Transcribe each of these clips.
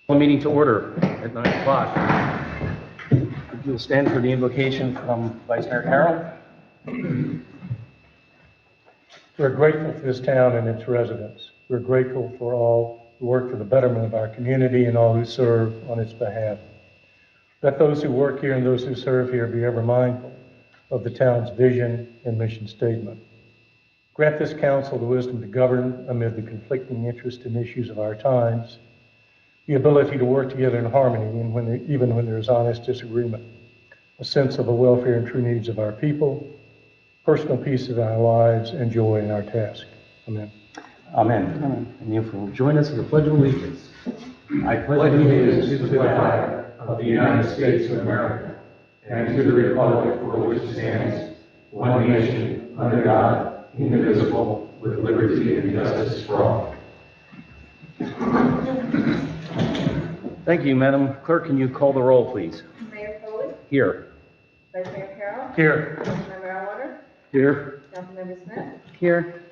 Call the meeting to order at 9 o'clock. If you'll stand for the invocation from Vice Mayor Carroll. We're grateful for this town and its residents. We're grateful for all who work for the betterment of our community and all who serve on its behalf. Let those who work here and those who serve here be ever mindful of the town's vision and mission statement. Grant this council the wisdom to govern amid the conflicting interests and issues of our times, the ability to work together in harmony and even when there's honest disagreement, a sense of the welfare and true needs of our people, personal peace in our lives, and joy in our task. Amen. Amen. Amen. And you will join us in the Pledge of Allegiance. I pledge allegiance to the flag of the United States of America and to the republic for which it stands, one nation, under God, indivisible, with liberty and justice for all. Thank you, Madam Clerk. Can you call the roll, please? Mayor Foley? Here. Vice Mayor Carroll? Here. Councilmember Elwater? Here. Councilmember Smith? Here.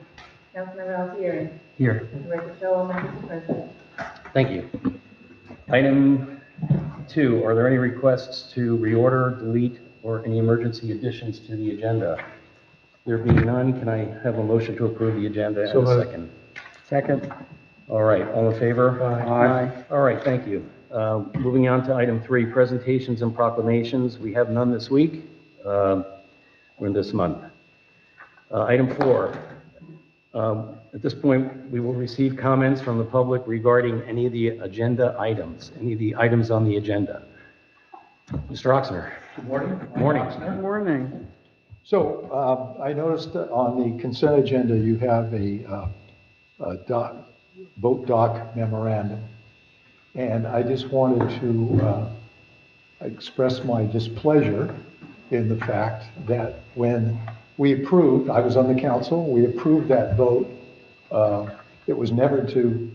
Councilmember Altieri? Here. And the record show all members are present. Thank you. Item 2, are there any requests to reorder, delete, or any emergency additions to the agenda? There being none, can I have a motion to approve the agenda So and a moved. second? Second. All right, all in favor? Aye. All right, thank you. Moving on to item 3, presentations and proclamations. We have none this week, or this month. Item 4, at this point, we will receive comments from the public regarding any of the agenda items, any of the items on the agenda. Mr. Oxner. Good morning. Morning. Good morning. So I noticed that on the consent agenda, you have a boat dock memorandum. And I just wanted to express my displeasure in the fact that when we approved, I was on the council, we approved that vote. It was never to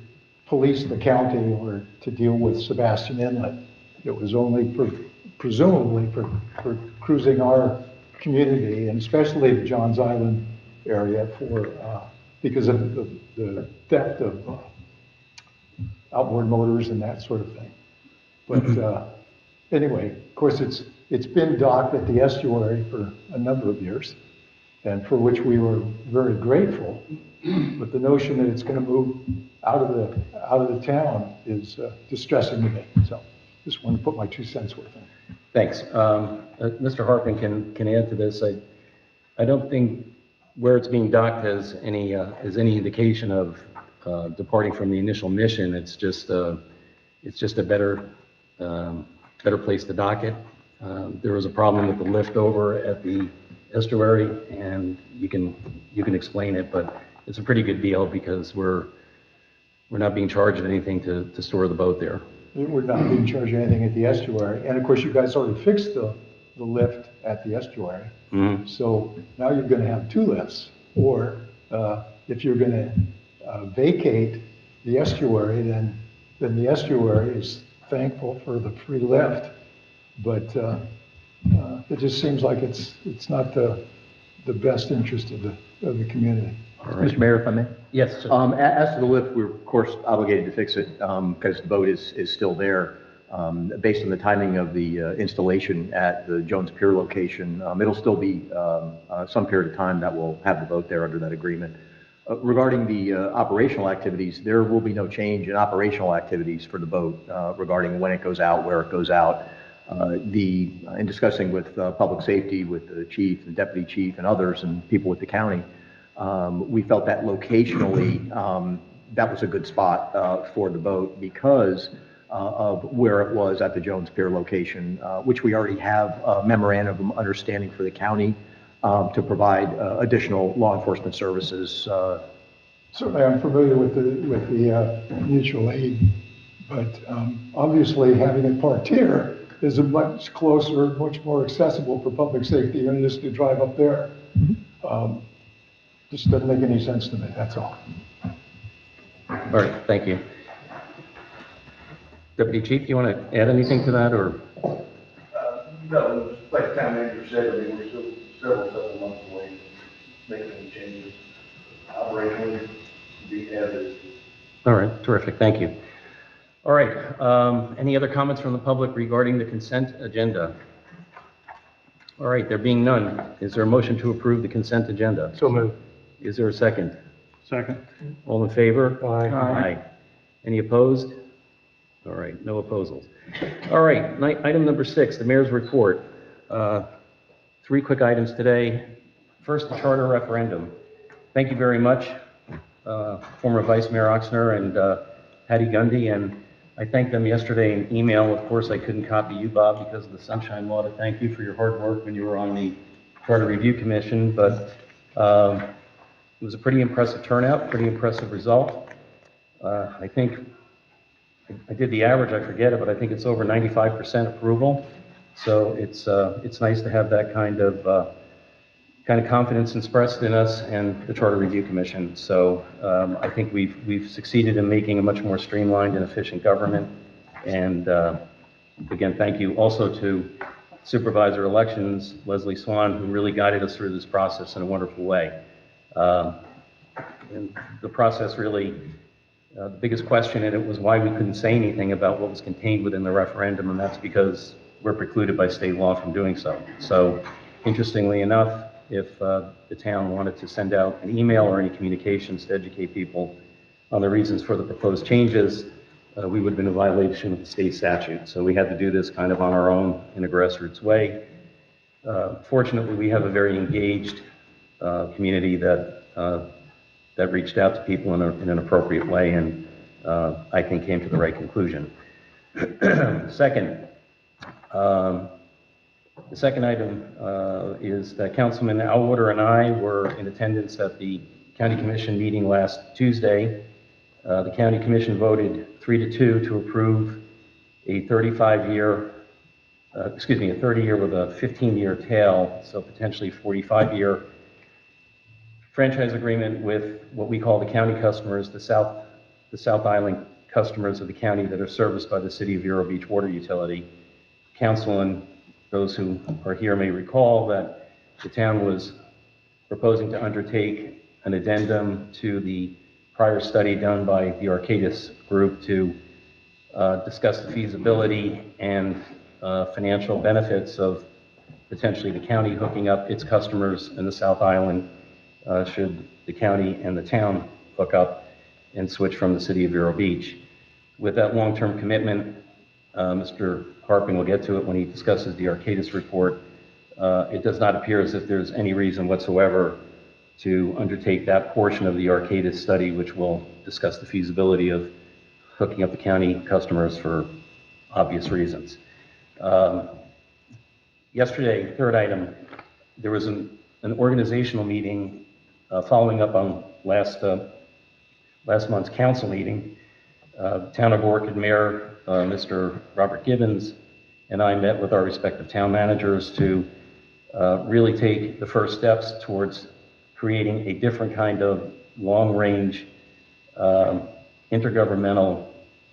police the county or to deal with Sebastian Inlet. It was only presumably for cruising our community, and especially the Johns Island area, because of the theft of outboard motors and that sort of thing. But anyway, of course, it's been docked at the estuary for a number of years, and for which we were very grateful. But the notion that it's going to move out of the town is distressing to me. So just wanted to put my 2 cents worth in. Thanks. Mr. Harpin can add to this. I don't think where it's being docked has any indication of departing from the initial mission. It's just a better place to dock it. There was a problem with the lift over at the estuary, and you can explain it, but it's a pretty good deal because we're not being charged anything to store the boat there. We're not being charged anything at the estuary, and of course, you guys already fixed the lift at the estuary. Mm-hmm. So now you're going to have 2 lifts, or if you're going to vacate the estuary, then the estuary is thankful for the free lift. But it just seems like it's not the best interest of the community. All right. Mr. Mayor, if I may? Yes, sir. As to the lift, we're of course obligated to fix it because the boat is still there. Based on the timing of the installation at the Jones Pier location, it'll still be some period of time that we'll have the boat there under that agreement. Regarding the operational activities, there will be no change in operational activities for the boat regarding when it goes out, where it goes out. In discussing with public safety, with the chief and deputy chief and others and people with the county, we felt that locationally that was a good spot for the boat because of where it was at the Jones Pier location, which we already have a memorandum of understanding for the county to provide additional law enforcement services. Certainly, I'm familiar with the mutual aid, but obviously having it parked here is a much closer, much more accessible for public safety than it is to drive up there. Just doesn't make any sense to me, that's all. All right, thank you. Deputy Chief, do you want to add anything to that, or? No, just like the town manager said, I mean, we're still several months away from making any changes. Operationally, be as is. All right, terrific, thank you. All right, any other comments from the public regarding the consent agenda? All right, there being none, is there a motion to approve the consent agenda? So moved. Is there a second? Second. All in favor? Aye. Aye. Any opposed? All right, no opposals. All right, item number 6, the mayor's report. 3 quick items today. First, the charter referendum. Thank you very much, former Vice Mayor Oxner and Hattie Gundy, and I thanked them yesterday in email. Of course, I couldn't copy you, Bob, because of the Sunshine Law, to thank you for your hard work when you were on the Charter Review Commission, but it was a pretty impressive turnout, pretty impressive result. I think, I did the average, I forget it, but I think it's over 95% approval. So it's nice to have that kind of confidence expressed in us and the Charter Review Commission. So I think we've succeeded in making a much more streamlined and efficient government. And again, thank you also to Supervisor Elections, Leslie Swan, who really guided us through this process in a wonderful way. And the process really, the biggest question in it was why we couldn't say anything about what was contained within the referendum, and that's because we're precluded by state law from doing so. So, interestingly enough, if the town wanted to send out an email or any communications to educate people on the reasons for the proposed changes, we would have been in violation of the state statute. So we had to do this kind of on our own in a grassroots way. Fortunately, we have a very engaged community that reached out to people in an appropriate way, and I think came to the right conclusion. Second, the second item is that Councilman Alwater and I were in attendance at the County Commission meeting last Tuesday. The County Commission voted 3-2 to approve a 30-year with a 15-year tail, so potentially 45-year franchise agreement with what we call the county customers, the South Island customers of the county that are serviced by the City of Vero Beach Water Utility. Council and those who are here may recall that the town was proposing to undertake an addendum to the prior study done by the Arcadis Group to discuss the feasibility and financial benefits of potentially the county hooking up its customers in the South Island should the county and the town hook up and switch from the City of Vero Beach. With that long-term commitment, Mr. Harping will get to it when he discusses the Arcadis report. It does not appear as if there's any reason whatsoever to undertake that portion of the Arcadis study, which will discuss the feasibility of hooking up the county customers for obvious reasons. Yesterday, third item, there was an organizational meeting following up on last month's council meeting. Town of Orchid Mayor, Mr. Robert Gibbons, and I met with our respective town managers to really take the first steps towards creating a different kind of long-range intergovernmental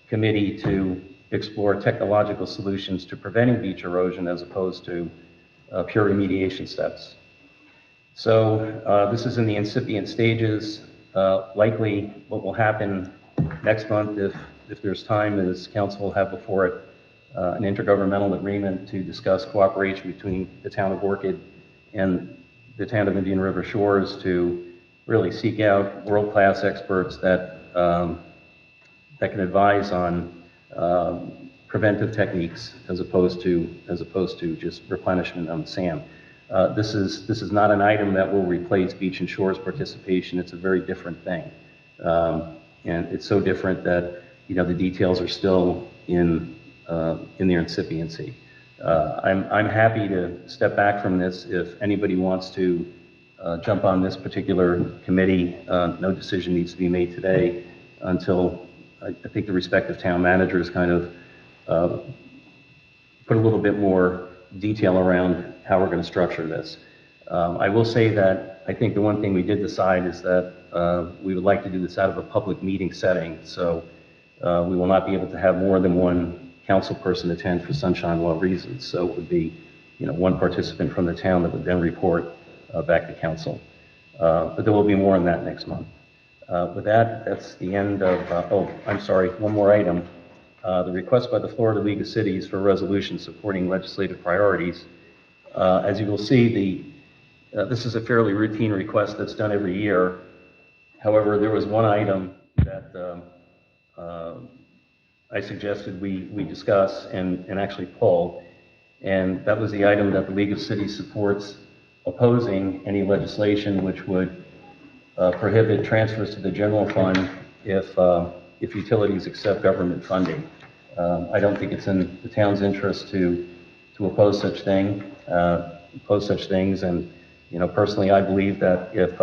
committee to explore technological solutions to preventing beach erosion as opposed to pure remediation steps. So this is in the incipient stages. Likely what will happen next month, if there's time, is council will have before it an intergovernmental agreement to discuss cooperation between the town of Orchid and the town of Indian River Shores to really seek out world-class experts that can advise on preventive techniques as opposed to just replenishment on the sand. This is not an item that will replace Beach and Shores participation. It's a very different thing. And it's so different that, the details are still in their incipiency. I'm happy to step back from this if anybody wants to jump on this particular committee. No decision needs to be made today until I think the respective town managers kind of put a little bit more detail around how we're going to structure this. I will say that I think the one thing we did decide is that we would like to do this out of a public meeting setting. So we will not be able to have more than one council person attend for sunshine law reasons. So it would be, one participant from the town that would then report back to council. But there will be more on that next month. With that, that's the end of, I'm sorry, one more item. the request by the Florida League of Cities for a resolution supporting legislative priorities. As you will see, this is a fairly routine request that's done every year. However, there was one item that I suggested we discuss and actually pull, and that was the item that the League of Cities supports opposing any legislation which would prohibit transfers to the general fund if utilities accept government funding. I don't think it's in the town's interest to oppose such things, and personally, I believe that if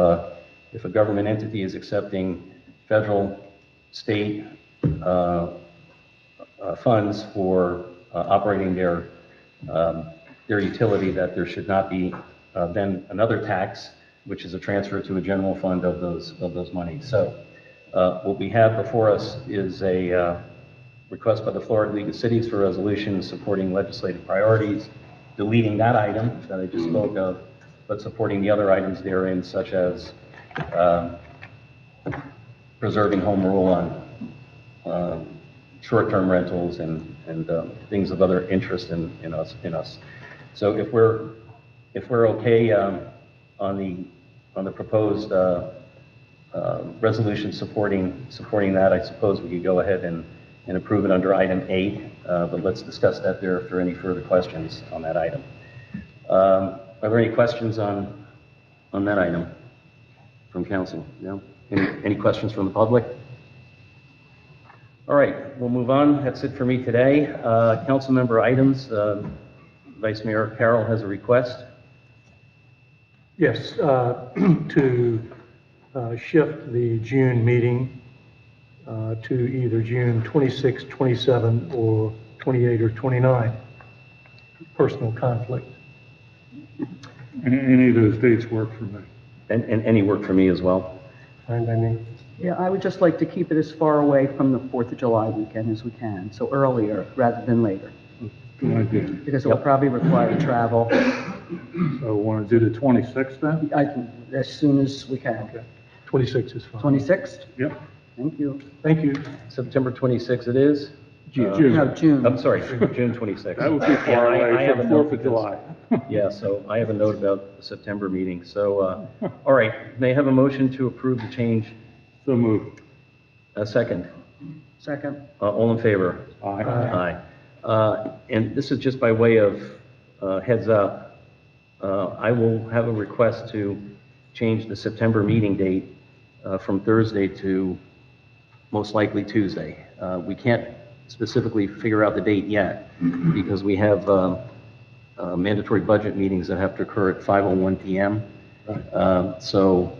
a government entity is accepting federal, state funds for operating their utility, that there should not be then another tax, which is a transfer to a general fund of those monies. So what we have before us is a request by the Florida League of Cities for a resolution supporting legislative priorities, deleting that item that I just spoke of, but supporting the other items therein, such as preserving home rule on short-term rentals and things of other interest in us. So if we're okay on the proposed resolution supporting that, I suppose we could go ahead and approve it under item 8. But let's discuss that there if there are any further questions on that item. Are there any questions on that item from council? No? Any questions from the public? All right, we'll move on. That's it for me today. Council member items. Vice Mayor Carroll has a request. Yes, to shift the June meeting to either June 26, 27, or 28 or 29. Personal conflict. Any of those dates work for me. And any work for me as well. Fine by me. Yeah, I would just like to keep it as far away from the 4th of July weekend as we can, so earlier rather than later, Good idea. because it will probably require travel So want to do the 26th then? as soon as we can. 26 is fine. 26th? Yep. Thank you. Thank you. September 26th it is? June. No, June. I'm sorry, June 26th. That would be far Yeah, I away have from a note 4th of July. Yeah, so I have a note about the September meeting. So, all right, may I have a motion to approve the change? So moved. A second. Second. All in favor? Aye. Aye. And this is just by way of heads up. I will have a request to change the September meeting date from Thursday to most likely Tuesday. We can't specifically figure out the date yet because we have mandatory budget meetings that have to occur at 5:01 p.m. So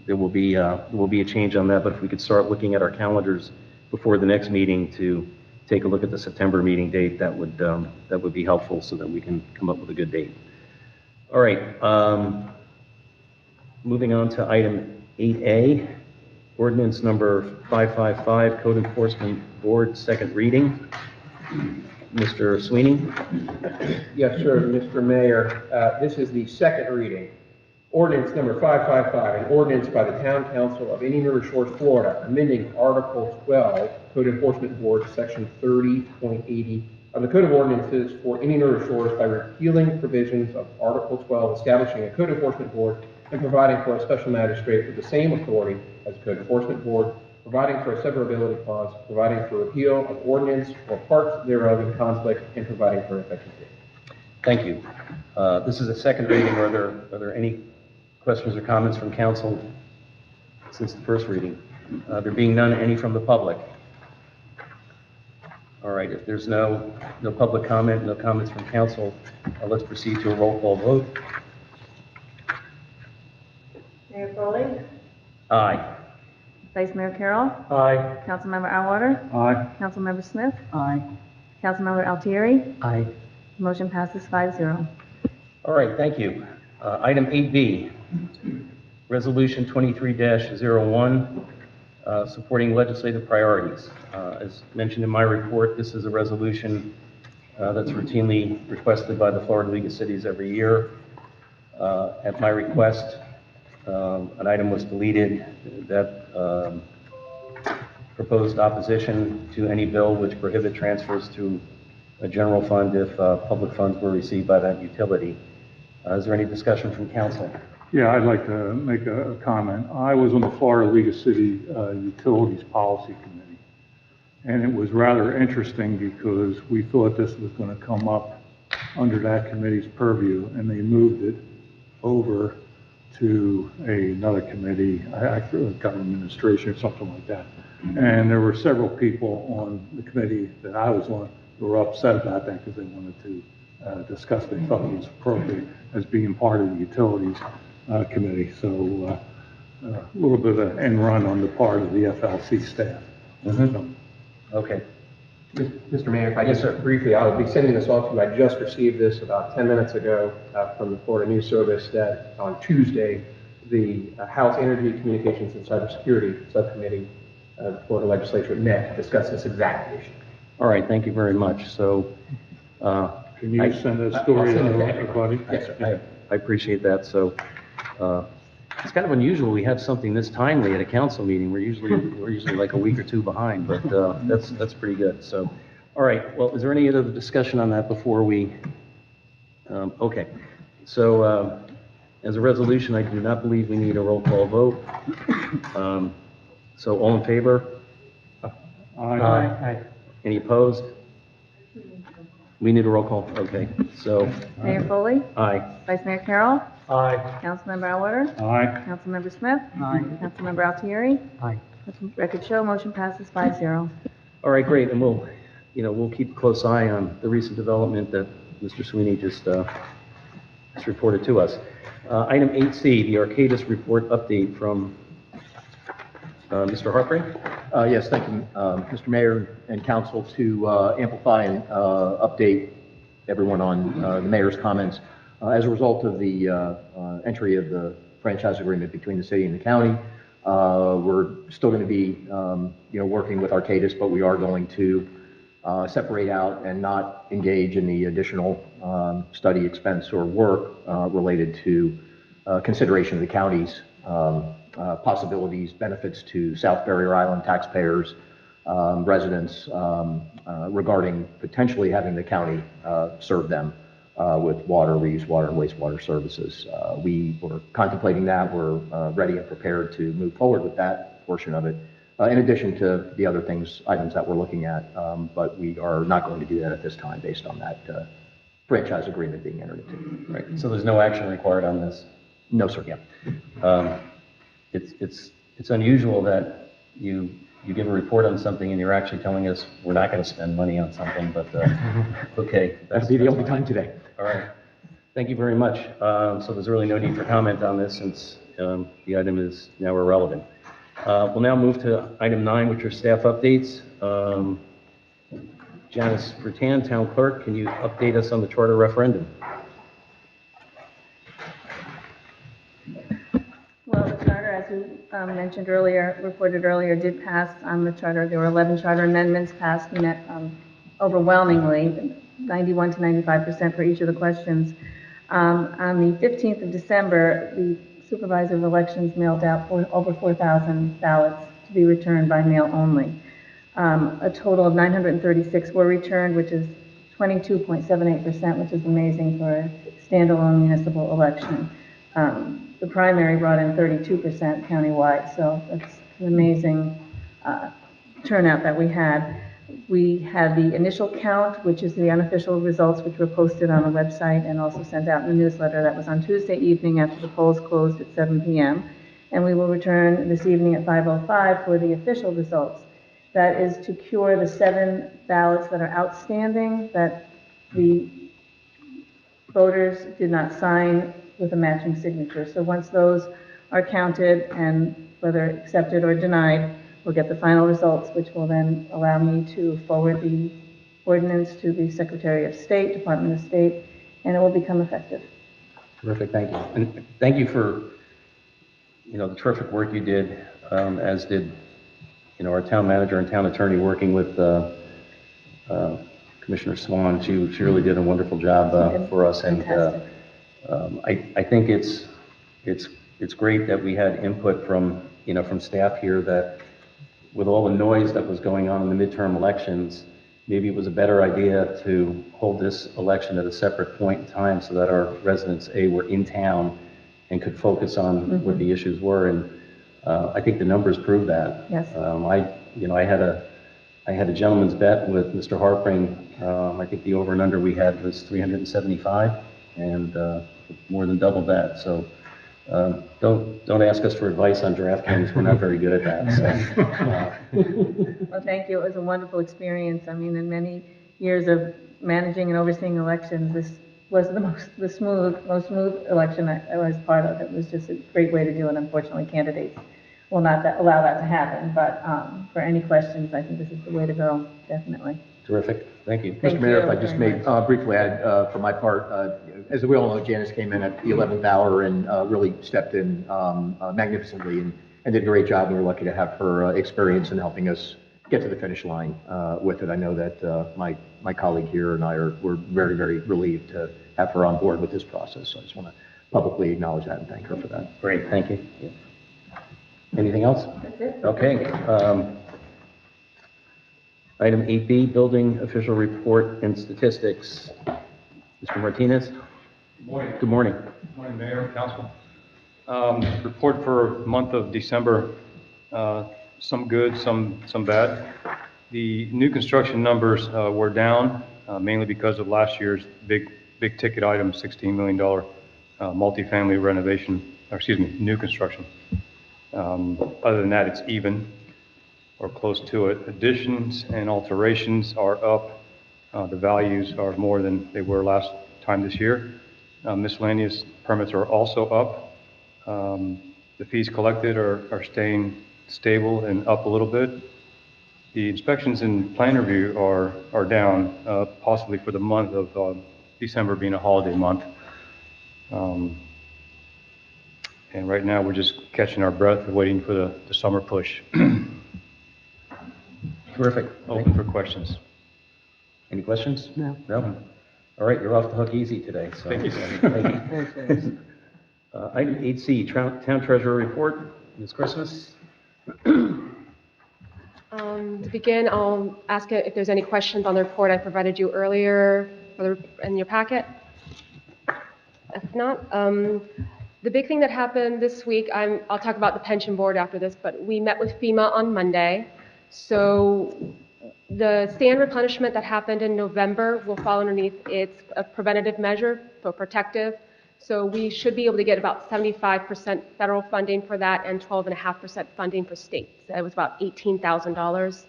there will be a change on that, but if we could start looking at our calendars before the next meeting to take a look at the September meeting date, that would be helpful so that we can come up with a good date. All right, moving on to item 8A, ordinance number 555, Code Enforcement Board, second reading. Mr. Sweeney? Yes, sir, Mr. Mayor. This is the second reading. Ordinance number 555, an ordinance by the Town Council of Indian River Shores, Florida, amending Article 12, Code Enforcement Board, Section 30.80 of the Code of Ordinances for Indian River Shores by repealing provisions of Article 12, establishing a Code Enforcement Board and providing for a special magistrate with the same authority as the Code Enforcement Board, providing for a severability clause, providing for repeal of ordinance or parts thereof in conflict, and providing for an effective date. Thank you. This is a second reading. Are there any questions or comments from council since the first reading? There being none, any from the public? All right, if there's no public comment, no comments from council, let's proceed to a roll call vote. Mayor Foley, Aye. Vice Mayor Carroll, Aye. Councilmember Atwater, Aye. Councilmember Smith, Aye. Councilmember Altieri, Aye. motion passes 5-0. All right, thank you. Item 8B, Resolution 23-01, supporting legislative priorities. As mentioned in my report, this is a resolution that's routinely requested by the Florida League of Cities every year. At my request, an item was deleted that proposed opposition to any bill which prohibit transfers to a general fund if public funds were received by that utility. Is there any discussion from council? Yeah, I'd like to make a comment. I was on the Florida League of City Utilities Policy Committee, and it was rather interesting because we thought this was going to come up under that committee's purview, and they moved it over to another committee, government administration or something like that. And there were several people on the committee that I was on who were upset about that because they wanted to discuss, they thought it was appropriate as being part of the utilities committee. So a little bit of an end run on the part of the FLC staff. So, Okay. Mr. Mayor, if I just briefly, I'll be sending this off to you. I just received this about 10 minutes ago from the Florida News Service that on Tuesday, the House Energy, Communications, and Cybersecurity Subcommittee of the Florida Legislature met to discuss this exact issue. All right, thank you very much. So, can you send that story I'll send it to to everybody? Yes, sir. I appreciate that. So, it's kind of unusual we have something this timely at a council meeting. We're usually like a week or two behind, but that's pretty good. So, all right. Well, is there any other discussion on that before we? Okay. So, as a resolution, I do not believe we need a roll call vote. So, all in favor? Aye. Any opposed? We need a roll call. Okay. So, Mayor Foley, aye. Vice Mayor Carroll, Aye. Councilmember Atwater, Aye. Councilmember Smith, Aye. Councilmember Altieri. Aye. Record show, motion passes 5-0. All right, great, and we'll keep a close eye on the recent development that Mr. Sweeney just reported to us. Item 8C, the Arcadis report update from Mr. Harpring. Yes, thank you, Mr. Mayor and council, to amplify and update everyone on the mayor's comments. As a result of the entry of the franchise agreement between the city and the county, we're still going to be, working with Arcadis, but we are going to separate out and not engage in the additional study expense or work related to consideration of the county's possibilities, benefits to South Barrier Island taxpayers, residents, regarding potentially having the county serve them with water, reuse water and wastewater services. We were contemplating that. We're ready and prepared to move forward with that portion of it, in addition to the other items that we're looking at, but we are not going to do that at this time based on that franchise agreement being entered into. Right, so there's no action required on this? No, sir. Yeah. It's unusual that you give a report on something and you're actually telling us we're not going to spend money on something, but okay. That'll be the only fine. time today. All right. Thank you very much. So there's really no need for comment on this since the item is now irrelevant. We'll now move to item 9, which are staff updates. Janice Rutan, Town Clerk, can you update us on the charter referendum? Well, the charter, as we reported earlier, did pass on the charter. There were 11 charter amendments passed, and that overwhelmingly, 91 to 95% for each of the questions. On the 15th of December, the Supervisor of Elections mailed out over 4,000 ballots to be returned by mail only. A total of 936 were returned, which is 22.78%, which is amazing for a standalone municipal election. The primary brought in 32% countywide, so that's an amazing turnout that we had. We had the initial count, which is the unofficial results, which were posted on the website and also sent out in the newsletter. That was on Tuesday evening after the polls closed at 7 p.m. And we will return this evening at 5:05 for the official results. That is to cure the 7 ballots that are outstanding that the voters did not sign with a matching signature. So once those are counted and whether accepted or denied, we'll get the final results, which will then allow me to forward the ordinance to the Secretary of State, Department of State, and it will become effective. Terrific, thank you. And thank you for, the terrific work you did, as did, our town manager and town attorney working with Commissioner Swan. She really did a wonderful job for us. And I think it's great that we had input from, from staff here that with all the noise that was going on in the midterm elections, maybe it was a better idea to hold this election at a separate point in time so that our residents, were in town and could focus on what the issues were. And I think the numbers prove that. Yes. I had a gentleman's bet with Mr. Harpring. I think the over and under we had was 375, and more than double that. So don't ask us for advice on DraftKings. We're not very good at that. So, Well, thank you. It was a wonderful experience. I mean, in many years of managing and overseeing elections, this was the most smooth election I was part of. It was just a great way to do it. Unfortunately, candidates will not allow that to happen. But for any questions, I think this is the way to go, definitely. terrific. Thank you. Thank Mr. Mayor, if you I just very may much. briefly add, for my part, as we all know, Janice came in at the 11th hour and really stepped in magnificently and did a great job. We were lucky to have her experience in helping us get to the finish line with it. I know that my colleague here and we're very, very relieved to have her on board with this process. So I just want to publicly acknowledge that and thank her for that. Great, thank you. Anything else? That's it. Okay. Item 8B, Building Official Report and Statistics. Mr. Martinez? Good morning. Good morning. Good morning, Mayor, Council. Report for month of December, some good, some bad. The new construction numbers were down, mainly because of last year's big ticket item, $16 million multifamily renovation, new construction. Other than that, it's even or close to it. Additions and alterations are up. The values are more than they were last time this year. Miscellaneous permits are also up. The fees collected are staying stable and up a little bit. The inspections and plan review are down, possibly for the month of December being a holiday month. And right now, we're just catching our breath and waiting for the summer push. Terrific. Open for questions. Any questions? No. No? All right, you're off the hook easy today, so. Thank you. Thank you. Item 8C, Town Treasurer Report. Ms. Christmas? To begin, I'll ask if there's any questions on the report I provided you earlier in your packet. If not, the big thing that happened this week, I'll talk about the pension board after this, but we met with FEMA on Monday. So the stand replenishment that happened in November will fall underneath. It's a preventative measure, so protective. So we should be able to get about 75% federal funding for that and 12.5% funding for states. That was about $18,000.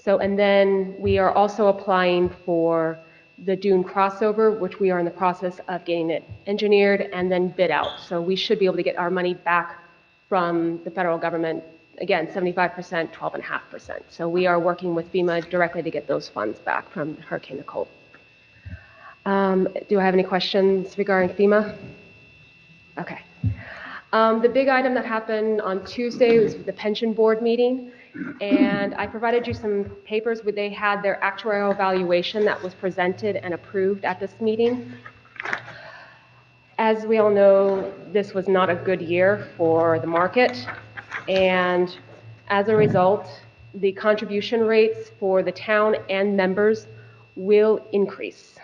So, and then we are also applying for the Dune crossover, which we are in the process of getting it engineered and then bid out. So we should be able to get our money back from the federal government. Again, 75%, 12.5%. So we are working with FEMA directly to get those funds back from Hurricane Nicole. Do I have any questions regarding FEMA? Okay. The big item that happened on Tuesday was the pension board meeting. And I provided you some papers where they had their actuarial evaluation that was presented and approved at this meeting. As we all know, this was not a good year for the market. And as a result, the contribution rates for the town and members will increase.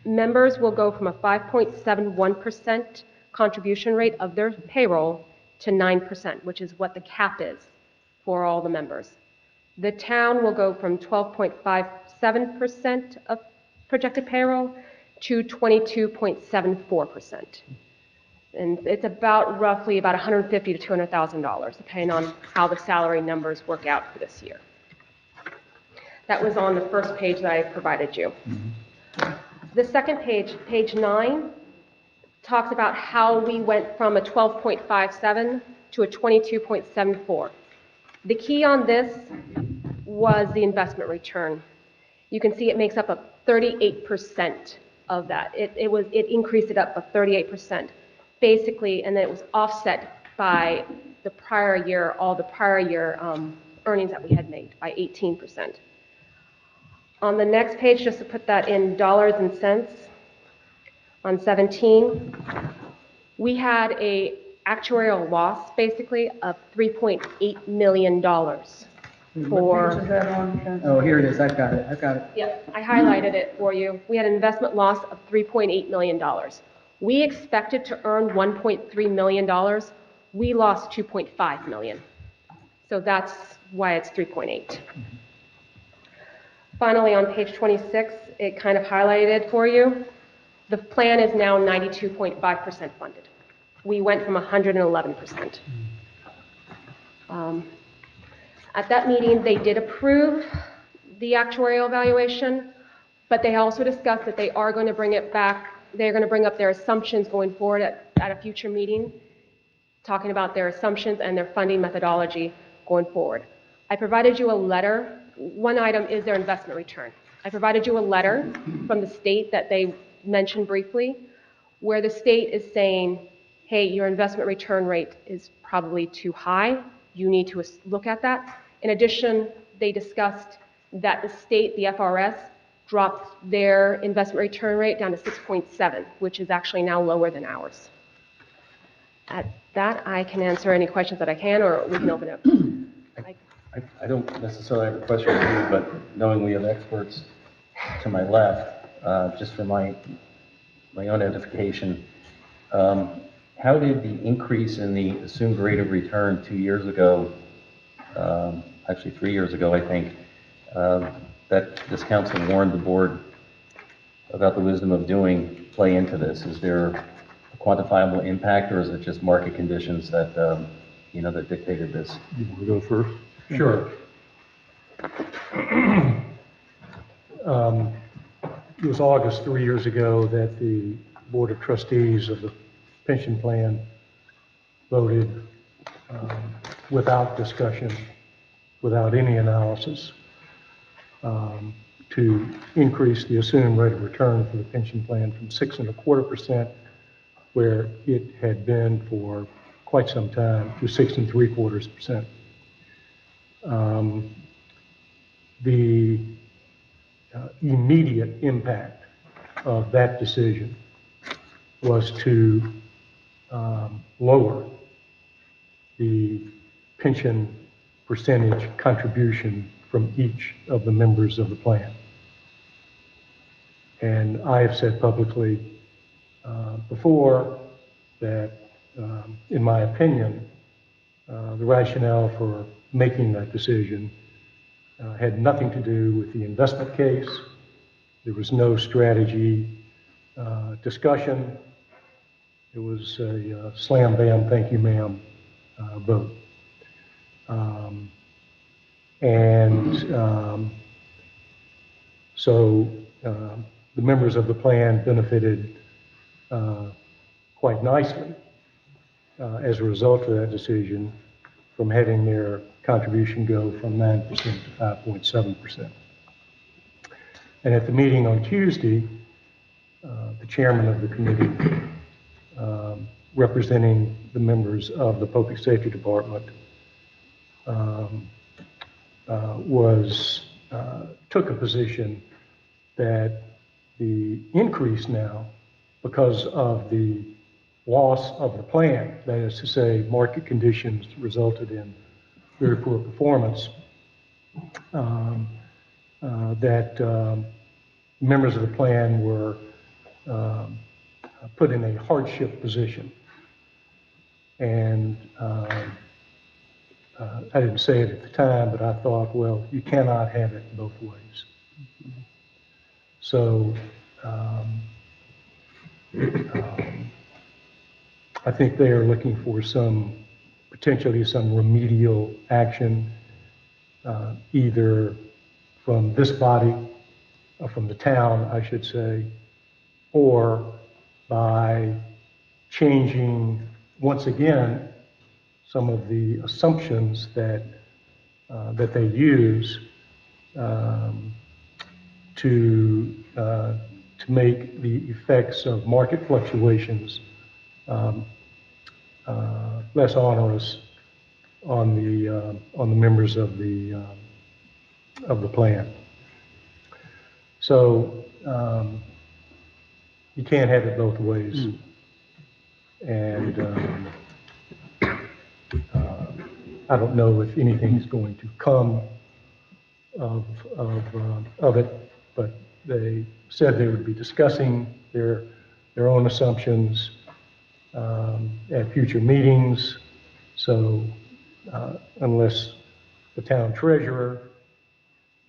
Members will go from a 5.71% contribution rate of their payroll to 9%, which is what the cap is for all the members. The town will go from 12.57% of projected payroll to 22.74%. And it's roughly about $150,000 to $200,000, depending on how the salary numbers work out for this year. That was on the first page that I provided you. The second page, page 9, talks about how we went from a 12.57 to a 22.74. The key on this was the investment return. You can see it makes up 38% of that. It increased it up by 38%. Basically, and then it was offset by the prior year, all the prior year earnings that we had made by 18%. On the next page, just to put that in dollars and cents, on 17, we had a actuarial loss, basically, of $3.8 million for, Oh, here it is, I've got it. yeah, I highlighted it for you. We had an investment loss of $3.8 million. We expected to earn $1.3 million. We lost $2.5 million. So that's why it's 3.8. Finally, on page 26, it kind of highlighted it for you. The plan is now 92.5% funded. We went from 111%. At that meeting, they did approve the actuarial evaluation, but they also discussed that they are going to bring it back. They're going to bring up their assumptions going forward at a future meeting, talking about their assumptions and their funding methodology going forward. I provided you a letter. One item is their investment return. I provided you a letter from the state that they mentioned briefly, where the state is saying, hey, your investment return rate is probably too high. You need to look at that. In addition, they discussed that the state, the FRS, dropped their investment return rate down to 6.7, which is actually now lower than ours. At that, I can answer any questions that I can, or we can open it up. I don't necessarily have a question for you, but knowing we have experts to my left, just for my own edification, how did the increase in the assumed rate of return 2 years ago, actually 3 years ago, I think, that this council warned the board about the wisdom of doing play into this? Is there a quantifiable impact, or is it just market conditions that, that dictated this? You want to go first? Sure. It was August 3 years ago that the Board of Trustees of the pension plan voted without discussion, without any analysis, to increase the assumed rate of return for the pension plan from 6.25%, where it had been for quite some time, to 6.75%. The immediate impact of that decision was to lower the pension percentage contribution from each of the members of the plan. And I have said publicly before that, in my opinion, the rationale for making that decision had nothing to do with the investment case. There was no strategy discussion. It was a slam bam, thank you ma'am vote. So the members of the plan benefited quite nicely as a result of that decision, from having their contribution go from 9% to 5.7%. And at the meeting on Tuesday, the chairman of the committee, representing the members of the Public Safety Department, took a position that the increase now, because of the loss of the plan, that is to say, market conditions resulted in very poor performance, that members of the plan were put in a hardship position. And I didn't say it at the time, but I thought, well, you cannot have it both ways. So I think they are looking for potentially some remedial action, either from this body, or from the town, I should say, or by changing, once again, some of the assumptions that they use to make the effects of market fluctuations less onerous on the members of the plan. So you can't have it both ways. And I don't know if anything is going to come of it, but they said they would be discussing their own assumptions at future meetings. So unless the town treasurer,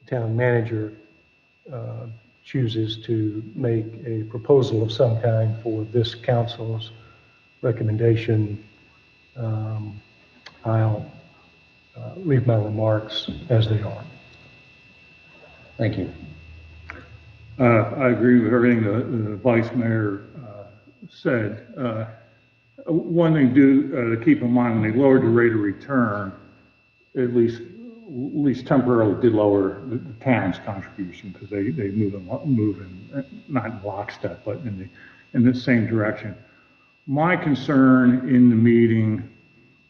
the town manager chooses to make a proposal of some kind for this council's recommendation, I'll leave my remarks as they are. Thank you. I agree with everything the vice mayor said. One thing to keep in mind, when they lowered the rate of return, at least temporarily did lower the town's contribution, because they move in, not in lockstep, but in the same direction. My concern in the meeting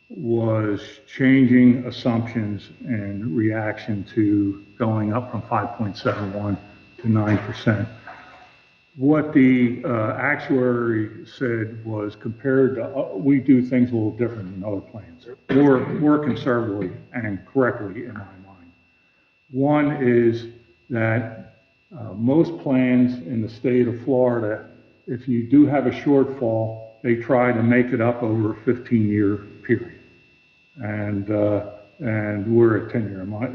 was changing assumptions and reaction to going up from 5.71 to 9%. What the actuary said was, compared to, we do things a little different than other plans, more conservatively and correctly in my mind. One is that most plans in the state of Florida, if you do have a shortfall, they try to make it up over a 15-year period. And we're at 10 year, am I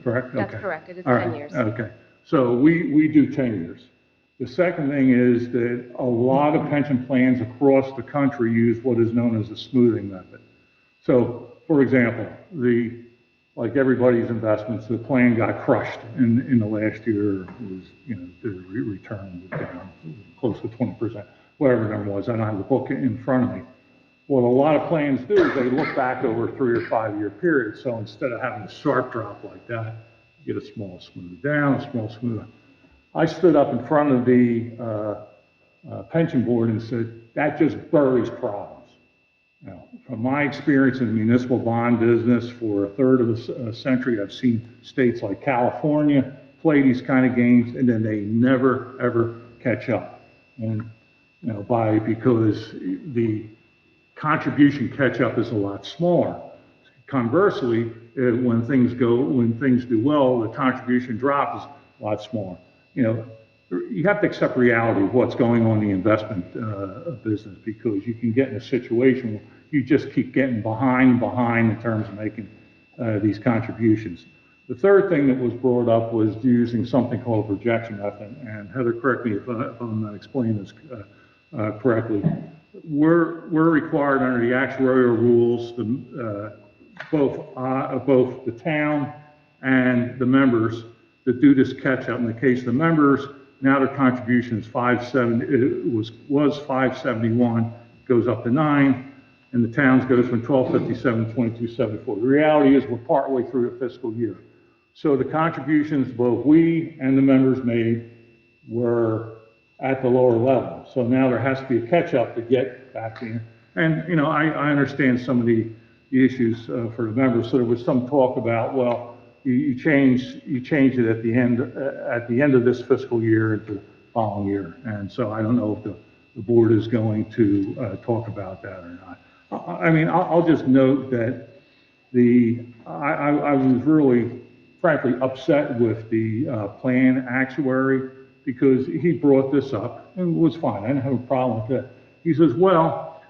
correct? That's okay. correct, it is All 10 right. years. Okay, so we do 10 years. The second thing is that a lot of pension plans across the country use what is known as the smoothing method. So, for example, like everybody's investments, the plan got crushed in the last year. Was, the return was down close to 20%, whatever the number was. I don't have the book in front of me. What a lot of plans do is they look back over a 3 or 5 year period. So instead of having a sharp drop like that, you get a small smooth down, a small smooth up. I stood up in front of the pension board and said, that just buries problems. Now, from my experience in the municipal bond business for a third of a century, I've seen states like California play these kind of games, and then they never, ever catch up. And, because the contribution catch-up is a lot smaller. Conversely, when things do well, the contribution drop is a lot smaller. You have to accept reality of what's going on in the investment business, because you can get in a situation where you just keep getting behind in terms of making these contributions. The third thing that was brought up was using something called a projection method, and Heather, correct me if I'm not explaining this correctly. We're required under the actuarial rules, both the town and the members, to do this catch up. In the case of the members, now their contribution is 570. It was 571, goes up to 9, and the towns goes from 1257 to 2274. The reality is we're partway through the fiscal year, so the contributions both we and the members made were at the lower level. So now there has to be a catch up to get back in. And I understand some of the issues for the members. So there was some talk about, well, you change it at the end of this fiscal year into the following year. And so I don't know if the board is going to talk about that or not. I mean, I'll just note that I was really, frankly, upset with the plan actuary, because he brought this up, and it was fine. I didn't have a problem with that. He says, well,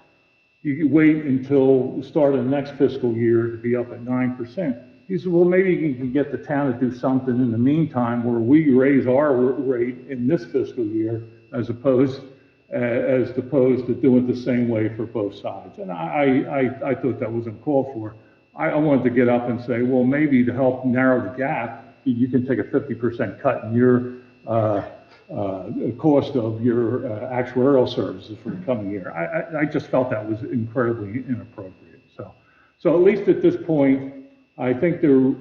you can wait until the start of the next fiscal year to be up at 9%. He said, well, maybe you can get the town to do something in the meantime where we raise our rate in this fiscal year as opposed to doing it the same way for both sides. And I thought that was uncalled for. I wanted to get up and say, well, maybe to help narrow the gap, you can take a 50% cut in your cost of your actuarial services for the coming year. I just felt that was incredibly inappropriate. So at least at this point, I think there's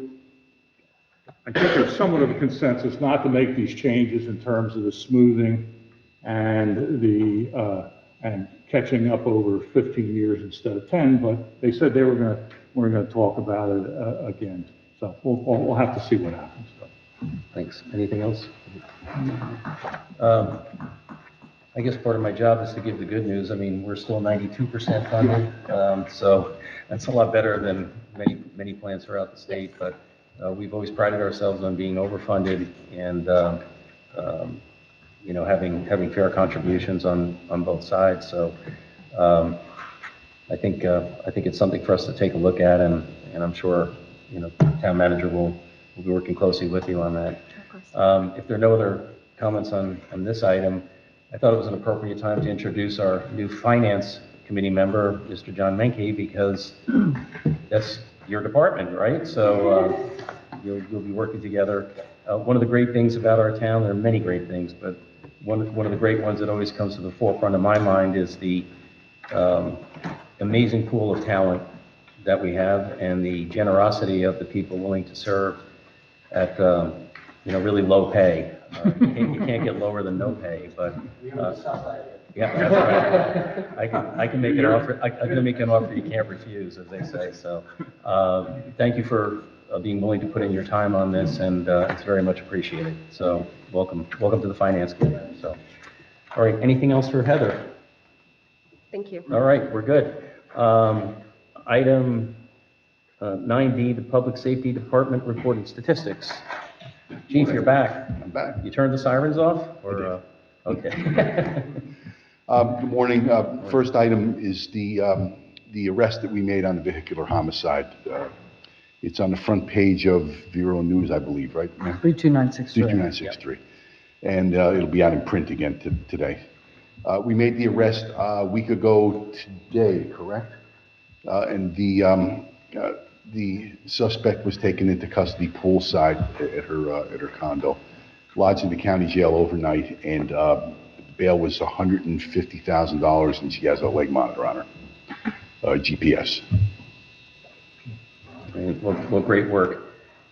somewhat of a consensus not to make these changes in terms of the smoothing and and catching up over 15 years instead of 10. But they said we're going to talk about it again. So we'll have to see what happens. Thanks. Anything else? I guess part of my job is to give the good news. I mean, we're still 92% funded, so that's a lot better than many plans throughout the state. But we've always prided ourselves on being overfunded and, having fair contributions on both sides. So I think it's something for us to take a look at, and I'm sure, town manager will be working closely with you on that. If there are no other comments on this item, I thought it was an appropriate time to introduce our new finance committee member, Mr. John Menke, because that's your department, right? So you'll be working together. One of the great things about our town, there are many great things, but one of the great ones that always comes to the forefront of my mind is the amazing pool of talent that we have and the generosity of the people willing to serve at really low pay. You can't get lower than no pay, but yeah, that's right. I can make an offer. I can make an offer you can't refuse, as they say. So thank you for being willing to put in your time on this, and it's very much appreciated. So welcome to the finance committee. So, all right, anything else for Heather? Thank you. All right, we're good. Item 9D, the Public Safety Department reported statistics. Chief, you're back. I'm back. You turned the sirens off? Or, okay. Good morning. First item is the arrest that we made on the vehicular homicide. It's on the front page of Vero News, I believe, right? 32963. 32963. And it'll be out in print again today. We made the arrest a week ago today, correct? And the suspect was taken into custody poolside at her condo, lodged in the county jail overnight, and bail was $150,000, and she has a leg monitor on her, GPS. Well, great work.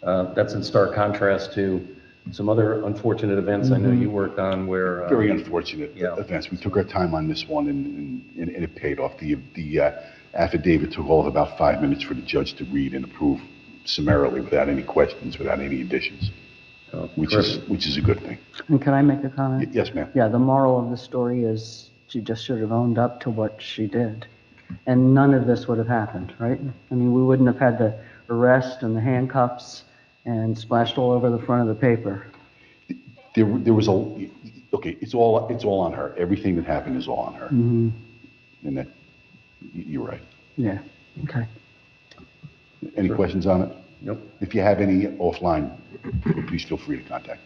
That's in stark contrast to some other unfortunate events I know you worked on where... Very unfortunate events. We took our time on this one, and it paid off. The affidavit took all of about 5 minutes for the judge to read and approve summarily without any questions, without any additions, which is a good thing. And can I make a comment? Yes, ma'am. Yeah, the moral of the story is she just should have owned up to what she did. And none of this would have happened, right? I mean, we wouldn't have had the arrest and the handcuffs and splashed all over the front of the paper. There was okay, it's all on her. Everything that happened is all on her. Mm-hmm. And that, you're right. Yeah, okay. Any questions on it? Nope. If you have any offline, please feel free to contact.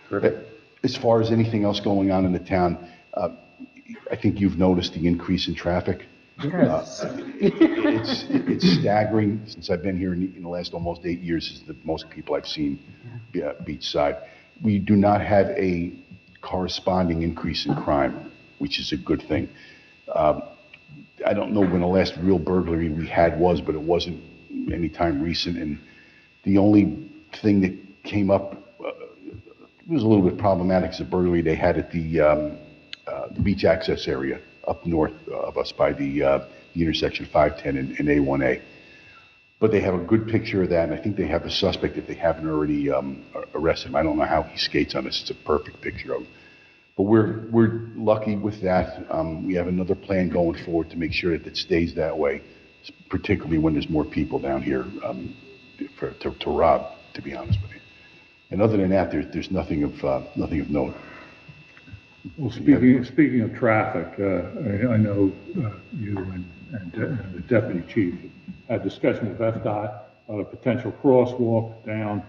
Perfect. As far as anything else going on in the town, I think you've noticed the increase in traffic. Yes. It's staggering. Since I've been here in the last almost 8 years, is the most people I've seen beachside. We do not have a corresponding increase in crime, which is a good thing. I don't know when the last real burglary we had was, but it wasn't any time recent. And the only thing that came up was a little bit problematic is the burglary they had at the beach access area up north of us by the intersection 510 and A1A. But they have a good picture of that, and I think they have a suspect if they haven't already arrested him. I don't know how he skates on this. It's a perfect picture of him. But we're lucky with that. We have another plan going forward to make sure that it stays that way, particularly when there's more people down here to rob, to be honest with you. And other than that, there's nothing of note. Well, speaking of traffic, I know you and the deputy chief had discussion with FDOT about a potential crosswalk down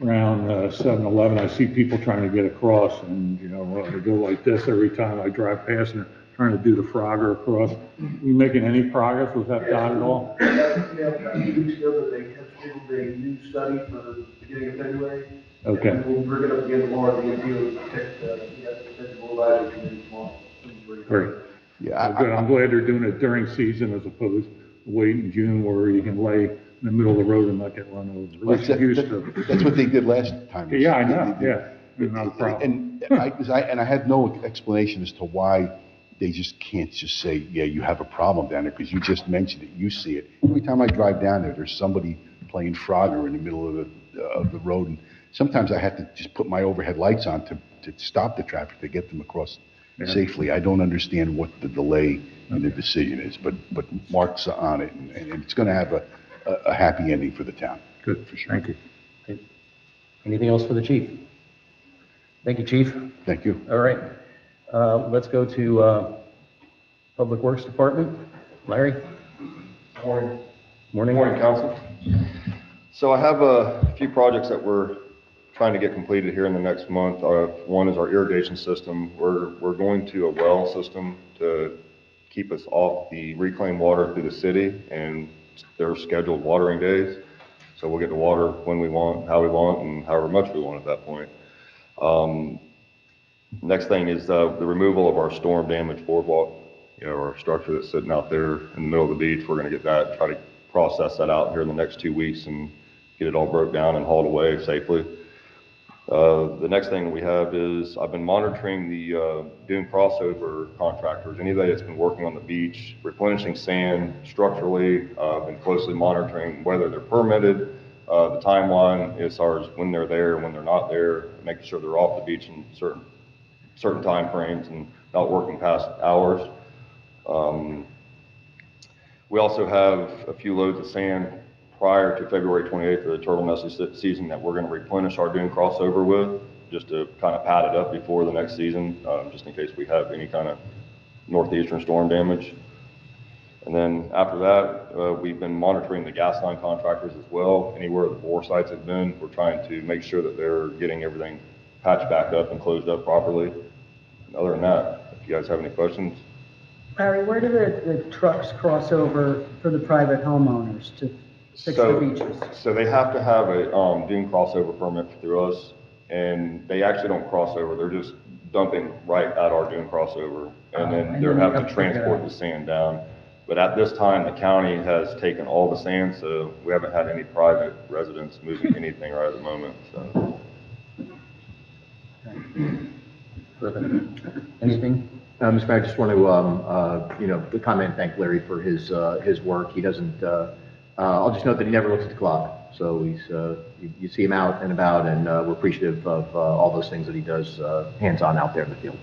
around 7-Eleven. I see people trying to get across, and I go like this every time I drive past, and they're trying to do the Frogger across. Are you making any progress with FDOT at all? Yeah, a few weeks ago, but they have scheduled a new study for the beginning of February. Okay. And we'll bring it up again tomorrow, the technical advisory committee tomorrow. Great. Yeah, Good. I'm glad they're doing it during season as opposed to wait in June where you can lay in the middle of the road and not get run over. Well, Which used to. that's what they did last time. Yeah, I know. Yeah, not a problem. And I had no explanation as to why they just can't just say, yeah, you have a problem down there, because you just mentioned it, you see it. Every time I drive down there, there's somebody playing Frogger in the middle of the road, and sometimes I have to just put my overhead lights on to stop the traffic, to get them across safely. I don't understand what the delay in the decision is, but Mark's on it, and it's going to have a happy ending for the town. Good, for sure. Thank you. Anything else for the chief? Thank you, chief. Thank you. All right, let's go to Public Works Department. Larry? Morning. Morning. Morning, council. So I have a few projects that we're trying to get completed here in the next month. One is our irrigation system. We're going to a well system to keep us off the reclaimed water through the city and their scheduled watering days. So we'll get the water when we want, how we want, and however much we want at that point. Next thing is the removal of our storm damaged boardwalk, our structure that's sitting out there in the middle of the beach. We're going to get that, try to process that out here in the next 2 weeks and get it all broke down and hauled away safely. The next thing we have is I've been monitoring the dune crossover contractors. Anybody that's been working on the beach, replenishing sand structurally, I've been closely monitoring whether they're permitted, the timeline as far as when they're there, when they're not there, making sure they're off the beach in certain time frames and not working past hours. We also have a few loads of sand prior to February 28th of the turtle nesting season that we're going to replenish our dune crossover with, just to kind of pad it up before the next season, just in case we have any kind of northeastern storm damage. And then after that, we've been monitoring the gas line contractors as well. Anywhere the bore sites have been, we're trying to make sure that they're getting everything patched back up and closed up properly. And other than that, if you guys have any questions. Larry, where do the trucks cross over for the private homeowners to fix the beaches? So they have to have a dune crossover permit through us, and they actually don't cross over. They're just dumping right at our dune crossover, and then they're having to transport the sand down. But at this time, the county has taken all the sand, so we haven't had any private residents moving anything right at the moment. So. Anything? Mr. Mayor, I just want to, comment and thank Larry for his work. He doesn't, I'll just note that he never looks at the clock. So he's, you see him out and about, and we're appreciative of all those things that he does hands-on out there in the field.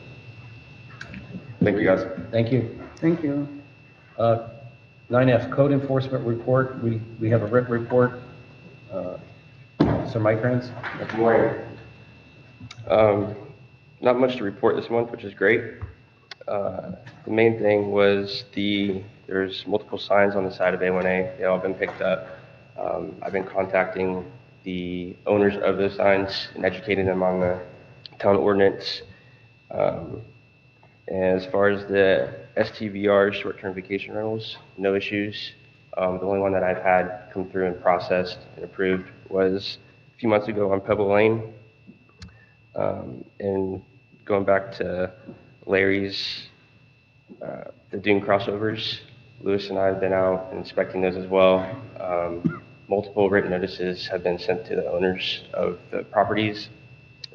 Thank you, guys. Thank you. Thank you. 9F, Code Enforcement Report. We have a written report. Sir Mike Rance. Good morning. Not much to report this month, which is great. The main thing was there's multiple signs on the side of A1A. They all been picked up. I've been contacting the owners of those signs and educating them on the town ordinance. And as far as the STVR, short-term vacation rentals, no issues. The only one that I've had come through and processed and approved was a few months ago on Pebble Lane. And going back to Larry's, the dune crossovers, Lewis and I have been out inspecting those as well. Multiple written notices have been sent to the owners of the properties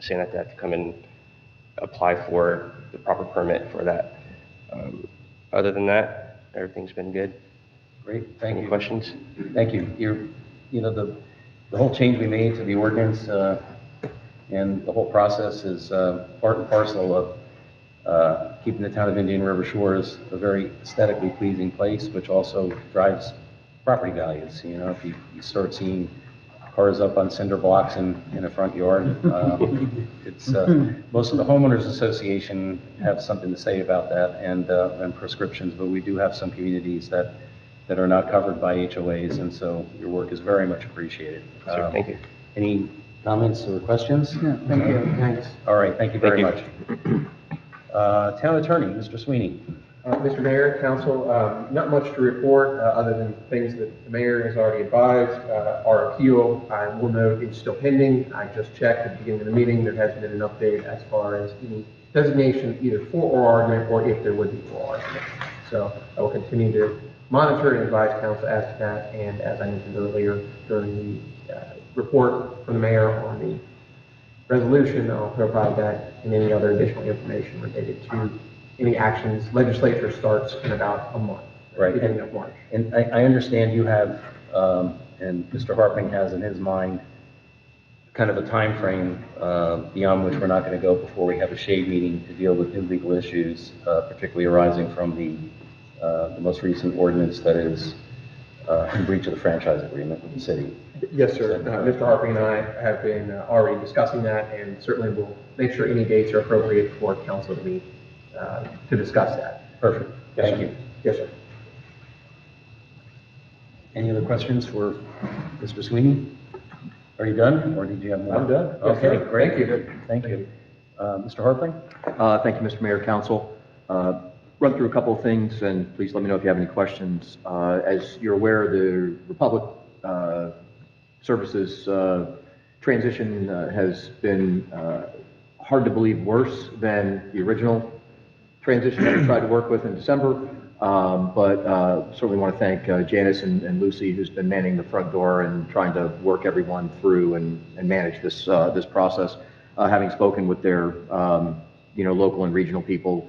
saying that they have to come and apply for the proper permit for that. Other than that, everything's been good. Great, thank you. Any questions? Thank you. The whole change we made to the ordinance and the whole process is part and parcel of keeping the town of Indian River Shores a very aesthetically pleasing place, which also drives property values. If you start seeing cars up on cinder blocks in a front yard, it's most of the homeowners association have something to say about that and prescriptions, but we do have some communities that are not covered by HOAs, and so your work is very much appreciated. Sure, thank you. Any comments or questions? Yeah, thank you. Thanks. All right, thank you very Thank much. Town Attorney, Mr. Sweeney. Mr. Mayor, Council, not much to report other than things that the mayor has already advised. Our appeal, I will note, is still pending. I just checked at the beginning of the meeting. There hasn't been an update as far as any designation either for oral argument or if there would be oral argument. So I will continue to monitor and advise Council as to that. And as I mentioned earlier during the report from the mayor on the resolution, I'll provide that and any other additional information related to any actions. Legislature starts in about a month, Right. beginning of March. And I understand you have, and Mr. Harping has in his mind, kind of a time frame beyond which we're not going to go before we have a shade meeting to deal with new legal issues, particularly arising from the most recent ordinance that is in breach of the franchise agreement with the city. Yes, sir. Mr. Harping and I have been already discussing that, and certainly we'll make sure any dates are appropriate for council to meet to discuss that. Perfect. Yes, Thank sir. you. Yes, sir. Any other questions for Mr. Sweeney? Are you done, or did you have more? I'm done. Yes, Okay, sir. great. Thank you. Good. Thank you. Mr. Harpling? Thank you, Mr. Mayor, Council. Run through a couple of things, and please let me know if you have any questions. As you're aware, the Republic Services transition has been hard to believe worse than the original transition that we tried to work with in December. But certainly want to thank Janice and Lucy, who's been manning the front door and trying to work everyone through and manage this this process. Having spoken with their local and regional people,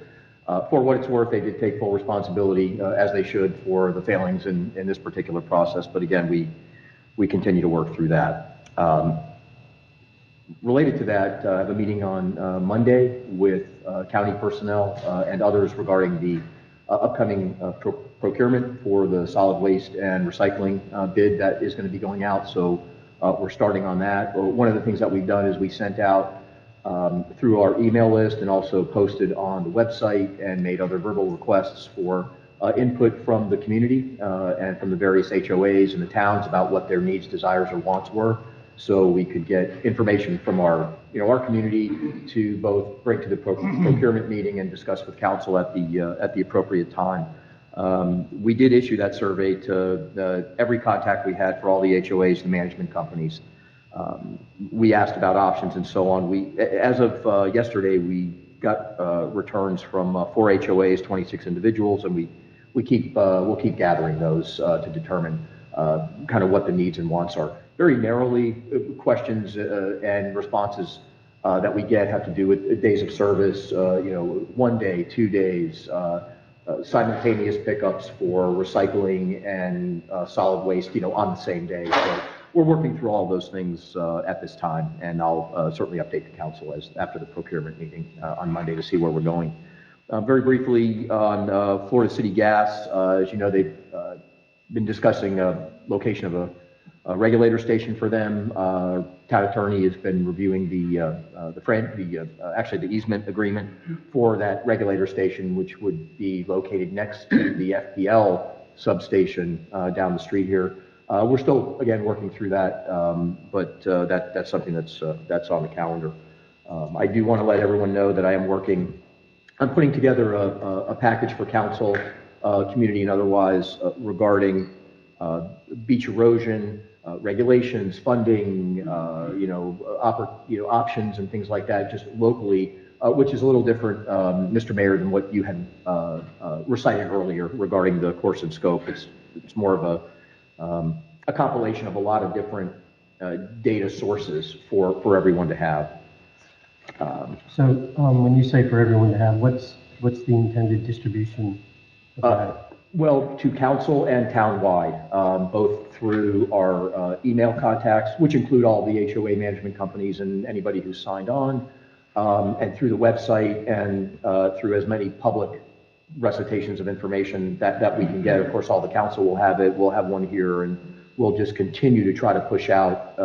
for what it's worth, they did take full responsibility, as they should, for the failings in this particular process. But again, we continue to work through that. Related to that, I have a meeting on Monday with county personnel and others regarding the upcoming procurement for the solid waste and recycling bid that is going to be going out. So we're starting on that. One of the things that we've done is we sent out through our email list and also posted on the website and made other verbal requests for input from the community and from the various HOAs in the towns about what their needs, desires, or wants were, so we could get information from our community to both bring to the procurement meeting and discuss with council at the appropriate time. We did issue that survey to every contact we had for all the HOAs, the management companies. We asked about options and so on. As of yesterday, we got returns from 4 HOAs, 26 individuals, and we'll keep gathering those to determine kind of what the needs and wants are. Very narrowly, questions and responses that we get have to do with days of service, 1 day, 2 days, simultaneous pickups for recycling and solid waste, on the same day. So we're working through all of those things at this time, and I'll certainly update the council after the procurement meeting on Monday to see where we're going. Very briefly on Florida City Gas, as you know, they've been discussing a location of a regulator station for them. Town attorney has been reviewing actually the easement agreement for that regulator station, which would be located next to the FPL substation down the street here. We're still, again, working through that, but that's something that's on the calendar. I do want to let everyone know that I'm putting together a package for council, community and otherwise, regarding beach erosion, regulations, funding, options and things like that, just locally, which is a little different, Mr. Mayor, than what you had recited earlier regarding the course and scope. It's more of a compilation of a lot of different data sources for everyone to have. So when you say for everyone to have, what's the intended distribution of that? Well, to council and townwide, both through our email contacts, which include all the HOA management companies and anybody who's signed on, and through the website and through as many public recitations of information that we can get. Of course, all the council will have it. We'll have one here, and we'll just continue to try to push out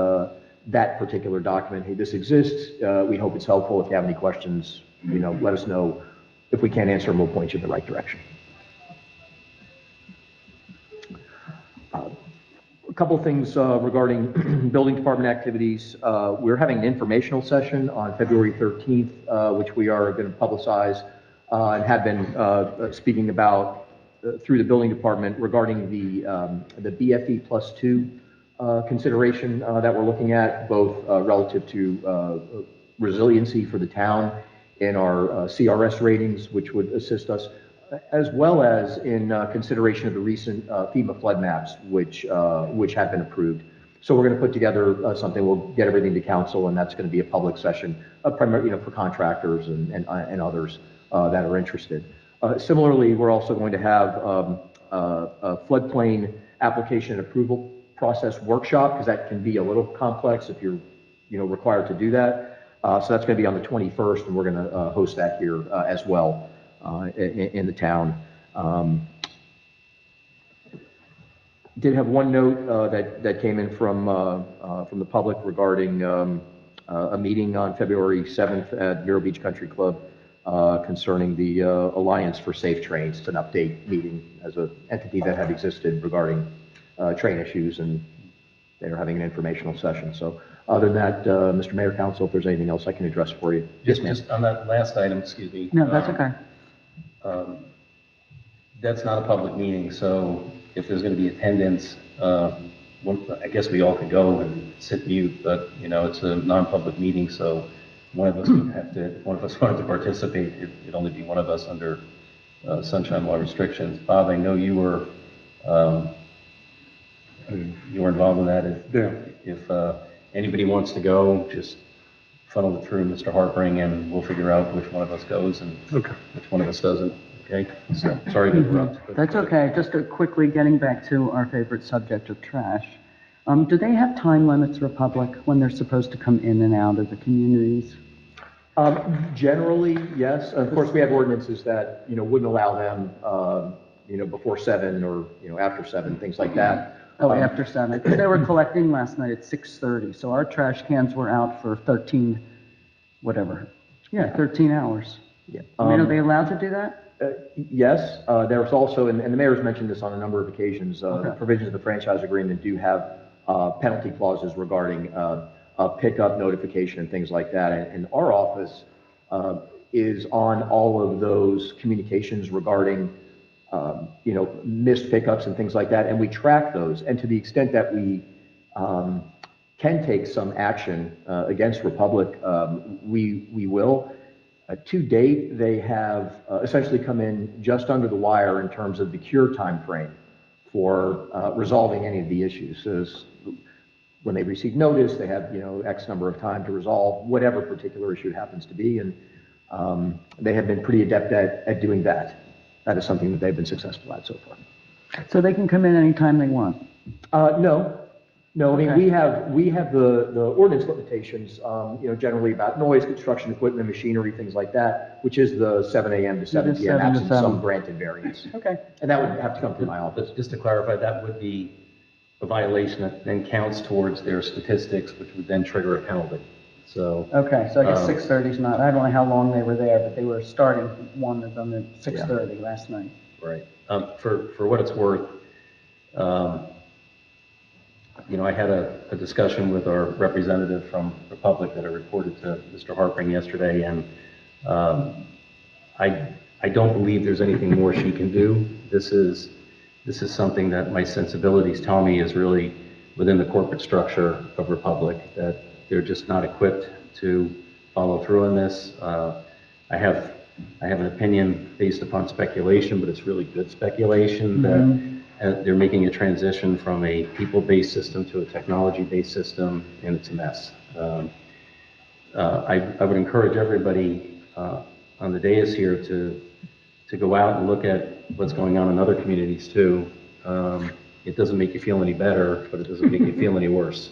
that particular document. Hey, this exists. We hope it's helpful. If you have any questions, let us know. If we can't answer them, we'll point you in the right direction. A couple of things regarding building department activities. We're having an informational session on February 13th, which we are going to publicize and have been speaking about through the building department regarding the BFE +2 consideration that we're looking at, both relative to resiliency for the town in our CRS ratings, which would assist us, as well as in consideration of the recent FEMA flood maps, which have been approved. So we're going to put together something. We'll get everything to council, and that's going to be a public session, primarily for contractors and others that are interested. Similarly, we're also going to have a floodplain application approval process workshop, because that can be a little complex if you're required to do that. So that's going to be on the 21st, and we're going to host that here as well. In the town. Did have one note that came in from the public regarding a meeting on February 7th at Vero Beach Country Club concerning the Alliance for Safe Trains. It's an update meeting as an entity that had existed regarding train issues, and they are having an informational session. So other than that, Mr. Mayor, Council, if there's anything else I can address for you. Yes, ma'am. Just on that last item, excuse me. No, that's okay. That's not a public meeting, so if there's going to be attendance, I guess we all could go and sit mute, but, you know, it's a non-public meeting, so one of us would have to, if one of us wanted to participate, it'd only be one of us under sunshine law restrictions. Bob, I know you were involved in that. If anybody wants to go, just funnel it through Mr. Harpering, and we'll figure out which one of us goes and which one of us doesn't. Okay? So, sorry to interrupt. but- That's okay. Just quickly getting back to our favorite subject of trash. Do they have time limits, Republic, when they're supposed to come in and out of the communities? Generally, yes. Of course, we have ordinances that, you know, wouldn't allow them, you know, before 7 or, you know, after 7, things like that. Oh, after 7, because they were collecting last night at 6:30, so our trash cans were out for 13, whatever. Yeah, 13 hours. Yeah. I mean, are they allowed to do that? Yes, there was also, and the mayor's mentioned this on a number of occasions, the Okay. provisions of the franchise agreement do have penalty clauses regarding pickup notification and things like that. And our office is on all of those communications regarding, you know, missed pickups and things like that, and we track those. And to the extent that we can take some action against Republic, we will. To date, they have essentially come in just under the wire in terms of the cure time frame for resolving any of the issues. So when they receive notice, they have, you know, X number of time to resolve whatever particular issue it happens to be, and they have been pretty adept at doing that. That is something that they've been successful at so far. So they can come in anytime they want? No, I mean, Okay. we have the ordinance limitations, you know, generally about noise, construction equipment, machinery, things like that, which is the 7 a.m. to 7 It is p.m. 7 to absent 7. some granted variance. Okay. And that would have to come through my office. But just to clarify, that would be a violation that then counts towards their statistics, which would then trigger a penalty. So. Okay, so I guess 6:30 6:30 is not, I don't know how long they were there, but they were starting one of them at 6:30 last night. Right. For what it's worth, you know, I had a discussion with our representative from Republic that I reported to Mr. Harpering yesterday, and I don't believe there's anything more she can do. This is something that my sensibilities tell me is really within the corporate structure of Republic, that they're just not equipped to follow through on this. I have an opinion based upon speculation, but it's really good speculation that they're making a transition from a people-based system to a technology-based system, and it's a mess. I would encourage everybody on the dais here to go out and look at what's going on in other communities too. It doesn't make you feel any better, but it doesn't make you feel any worse,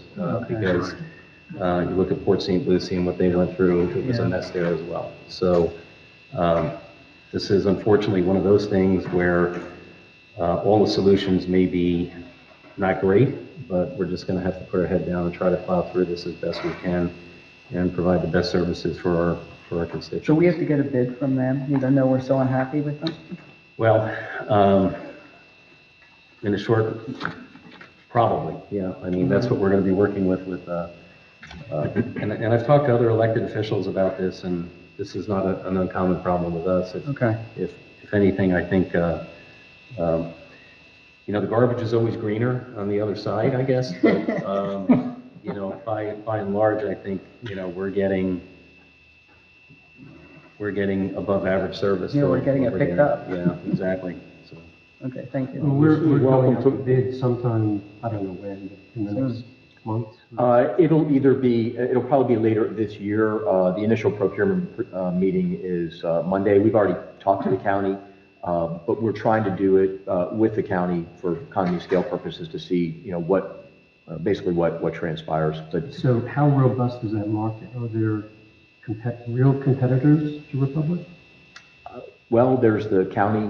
because you look at Port St. Lucie and what they went through, it was a mess there as well. So this is unfortunately one of those things where all the solutions may be not great, but we're just going to have to put our head down and try to plow through this as best we can and provide the best services for our constituents. So we have to get a bid from them, even though we're so unhappy with them? Well, in a short, probably, yeah. I mean, that's what we're going to be working with, and I've talked to other elected officials about this, and this is not an uncommon problem with us. If anything, I think, you know, the garbage is always greener on the other side, I guess, but, you know, by and large, I think, you know, we're getting above average service. Yeah, for we're getting what it picked up. Yeah, exactly. So. Okay, thank you. Well, we're going out to bid sometime, I don't know when, in the next month? It'll probably be later this year. The initial procurement meeting is Monday. We've already talked to the county, but we're trying to do it with the county for economy of scale purposes to see, you know, basically what transpires. So how robust is that market? Are there real competitors to Republic? Well, there's the county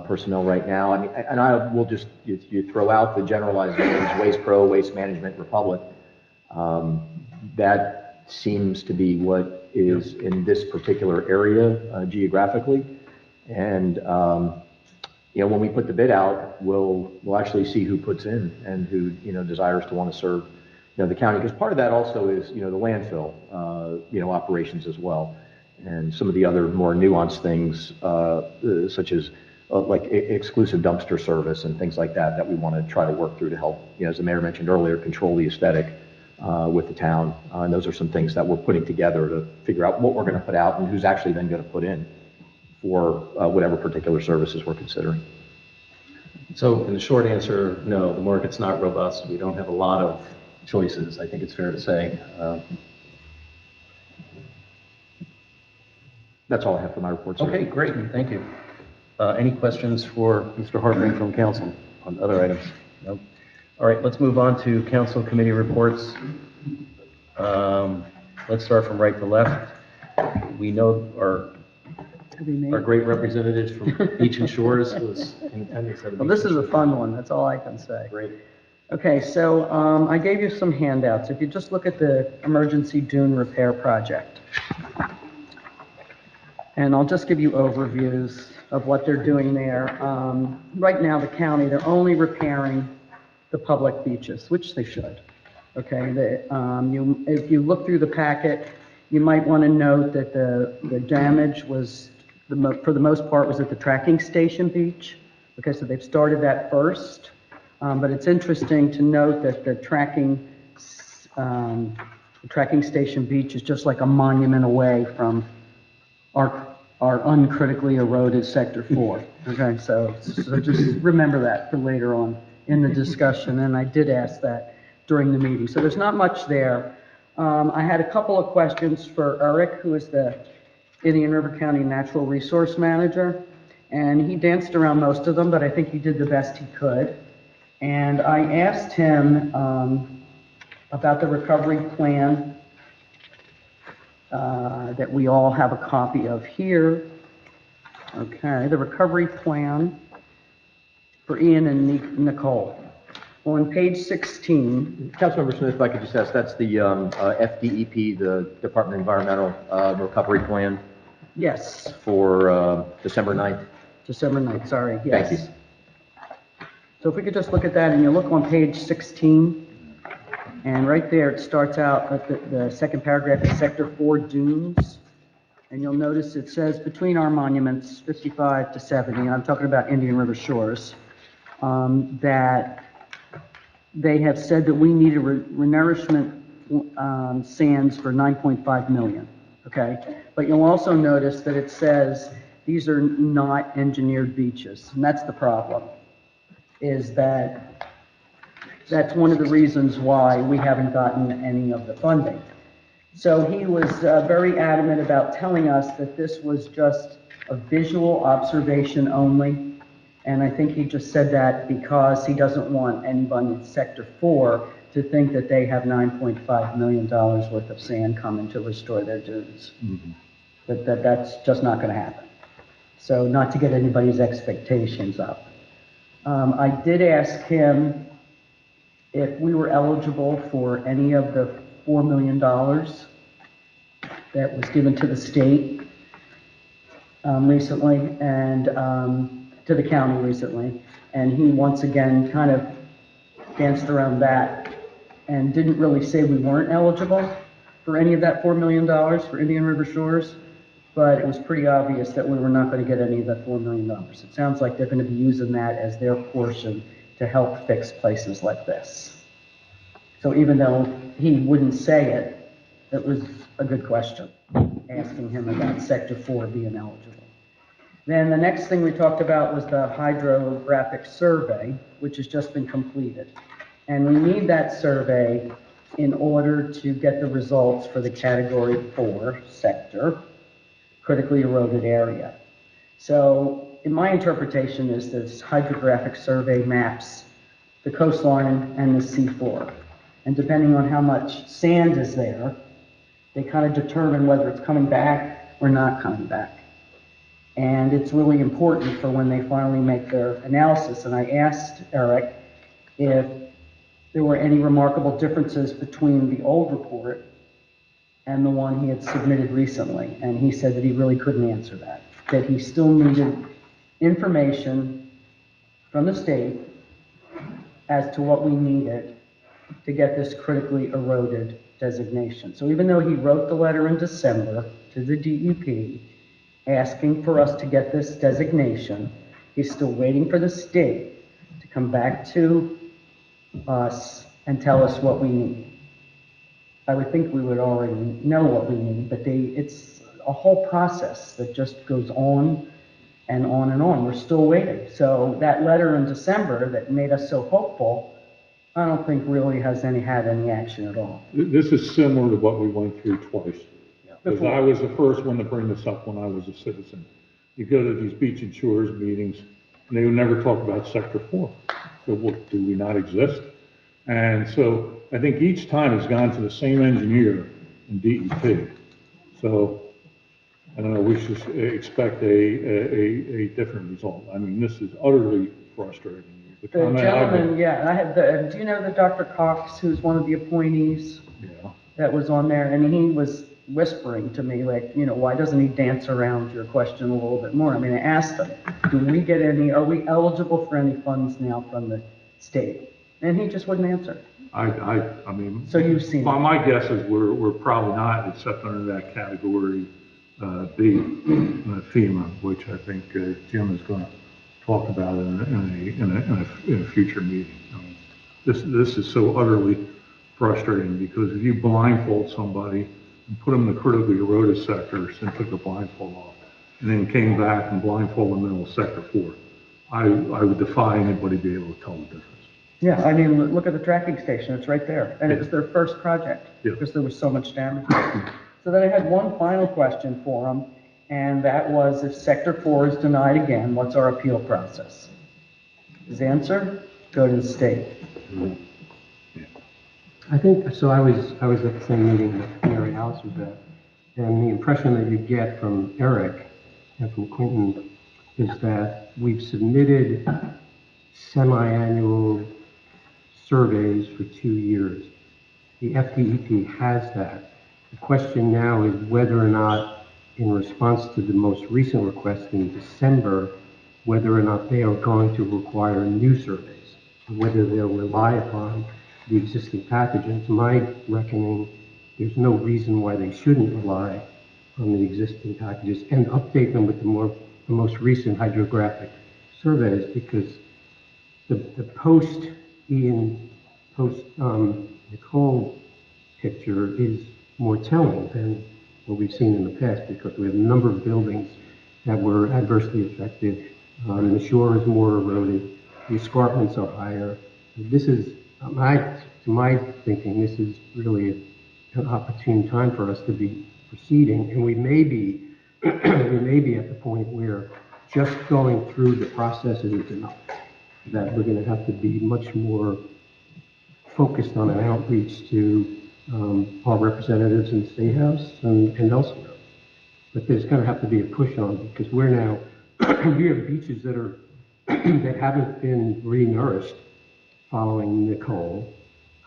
personnel right now. I mean, and I will just, you throw out the generalized names, Waste Pro, Waste Management Republic. That seems to be what is in this particular area geographically. And, you know, when we put the bid out, we'll actually see who puts in and who, you know, desires to want to serve, you know, the county. Because part of that also is, you know, the landfill, you know, operations as well. And some of the other more nuanced things, such as like exclusive dumpster service and things like that, that we want to try to work through to help, you know, as the mayor mentioned earlier, control the aesthetic with the town. And those are some things that we're putting together to figure out what we're going to put out and who's actually then going to put in for whatever particular services we're considering. So in the short answer, no, the market's not robust. We don't have a lot of choices, I think it's fair to say. That's all I have for my report, sir. Okay, great, thank you. Any questions for Mr. Hartman from council on other items? No. All right, let's move on to council committee reports. Let's start from right to left. We know our great representatives from Beach and Shores was in attendance at the Well, this is a fun one, that's all I can say. Great. Okay, so I gave you some handouts. If you just look at the emergency dune repair project. And I'll just give you overviews of what they're doing there. Right now, the county, they're only repairing the public beaches, which they should. Okay, if you look through the packet, you might want to note that the damage was, for the most part, was at the tracking station beach. Okay, so they've started that first. But it's interesting to note that the tracking station beach is just like a monument away from our uncritically eroded Sector 4. Okay, so just remember that for later on in the discussion, and I did ask that during the meeting. So there's not much there. I had a couple of questions for Eric, who is the Indian River County Natural Resource Manager, and he danced around most of them, but I think he did the best he could. And I asked him about the recovery plan that we all have a copy of here. Okay, the recovery plan for Ian and Nicole. On page 16. Councilmember Smith, if I could just ask, that's the FDEP, the Department of Environmental Recovery Plan? Yes. For December 9th? December 9th, sorry, yes. Thank you. So if we could just look at that, and you look on page 16, and right there it starts out at the second paragraph is Sector 4 dunes, and you'll notice it says between our monuments 55 to 70, and I'm talking about Indian River Shores, that they have said that we need a renourishment sands for 9.5 million, okay? But you'll also notice that it says these are not engineered beaches, and that's the problem. Is that that's one of the reasons why we haven't gotten any of the funding. So he was very adamant about telling us that this was just a visual observation only, and I think he just said that because he doesn't want anybody in Sector 4 to think that they have $9.5 million worth of sand coming to restore their dunes. Mm-hmm. That's just not going to happen. So not to get anybody's expectations up. I did ask him if we were eligible for any of the $4 million that was given to the state recently and to the county recently. And he once again kind of danced around that and didn't really say we weren't eligible for any of that $4 million for Indian River Shores. But it was pretty obvious that we were not going to get any of that $4 million. It sounds like they're going to be using that as their portion to help fix places like this. So even though he wouldn't say it, it was a good question, asking him about Sector 4 being eligible. Then the next thing we talked about was the hydrographic survey, which has just been completed. And we need that survey in order to get the results for the Category 4 sector, critically eroded area. So in my interpretation is this hydrographic survey maps the coastline and the seafloor. And depending on how much sand is there, they kind of determine whether it's coming back or not coming back. And it's really important for when they finally make their analysis. And I asked Eric if there were any remarkable differences between the old report and the one he had submitted recently. And he said that he really couldn't answer that he still needed information from the state as to what we needed to get this critically eroded designation. So even though he wrote the letter in December to the DEP asking for us to get this designation, he's still waiting for the state to come back to us and tell us what we need. I would think we would already know what we need, but it's a whole process that just goes on and on and on. We're still waiting. So that letter in December that made us so hopeful, I don't think really has had any action at all. This is similar to what we went through twice. Because I was the first one to bring this up when I was a citizen. You go to these Beach and Shores meetings, and they would never talk about Sector 4. So what, do we not exist? And so I think each time it's gone to the same engineer in DEP. So I don't know, we should expect a different result. I mean, this is utterly frustrating. The gentleman, yeah, I had do you know the Dr. Cox, who's one of the appointees? Yeah. That was on there, and he was whispering to me, like, why doesn't he dance around your question a little bit more? I mean, I asked him, are we eligible for any funds now from the state? And he just wouldn't answer. I mean, so you've seen my guess is we're probably not, except under that category B, FEMA, which I think Jim is going to talk about in a future meeting. I mean, this is so utterly frustrating because if you blindfold somebody and put them in the critically eroded sectors and took the blindfold off, and then came back and blindfolded them in Sector 4, I would defy anybody to be able to tell the difference. Yeah, I mean, look at the tracking station, it's right there. And it was their first project because there was so much damage. So then I had one final question for him, and that was if Sector 4 is denied again, what's our appeal process? His answer, go to the state. I think, so I was at the same meeting that Mary Alice was at, and the impression that you get from Eric and from Quentin is that we've submitted semi-annual surveys for 2 years. The FDEP has that. The question now is whether or not, in response to the most recent request in December, whether or not they are going to require new surveys, whether they'll rely upon the existing package. And to my reckoning, there's no reason why they shouldn't rely on the existing packages and update them with the most recent hydrographic surveys, because the post-Ian, post-Nicole picture is more telling than what we've seen in the past, because we have a number of buildings that were adversely affected. The shore is more eroded, the escarpments are higher. This is, to my thinking, this is really an opportune time for us to be proceeding, and we may be at the point where just going through the process isn't enough, that we're going to have to be much more focused on an outreach to our representatives in the State House and elsewhere. But there's going to have to be a push on, because we're now, we have beaches that are, that haven't been renourished following Nicole,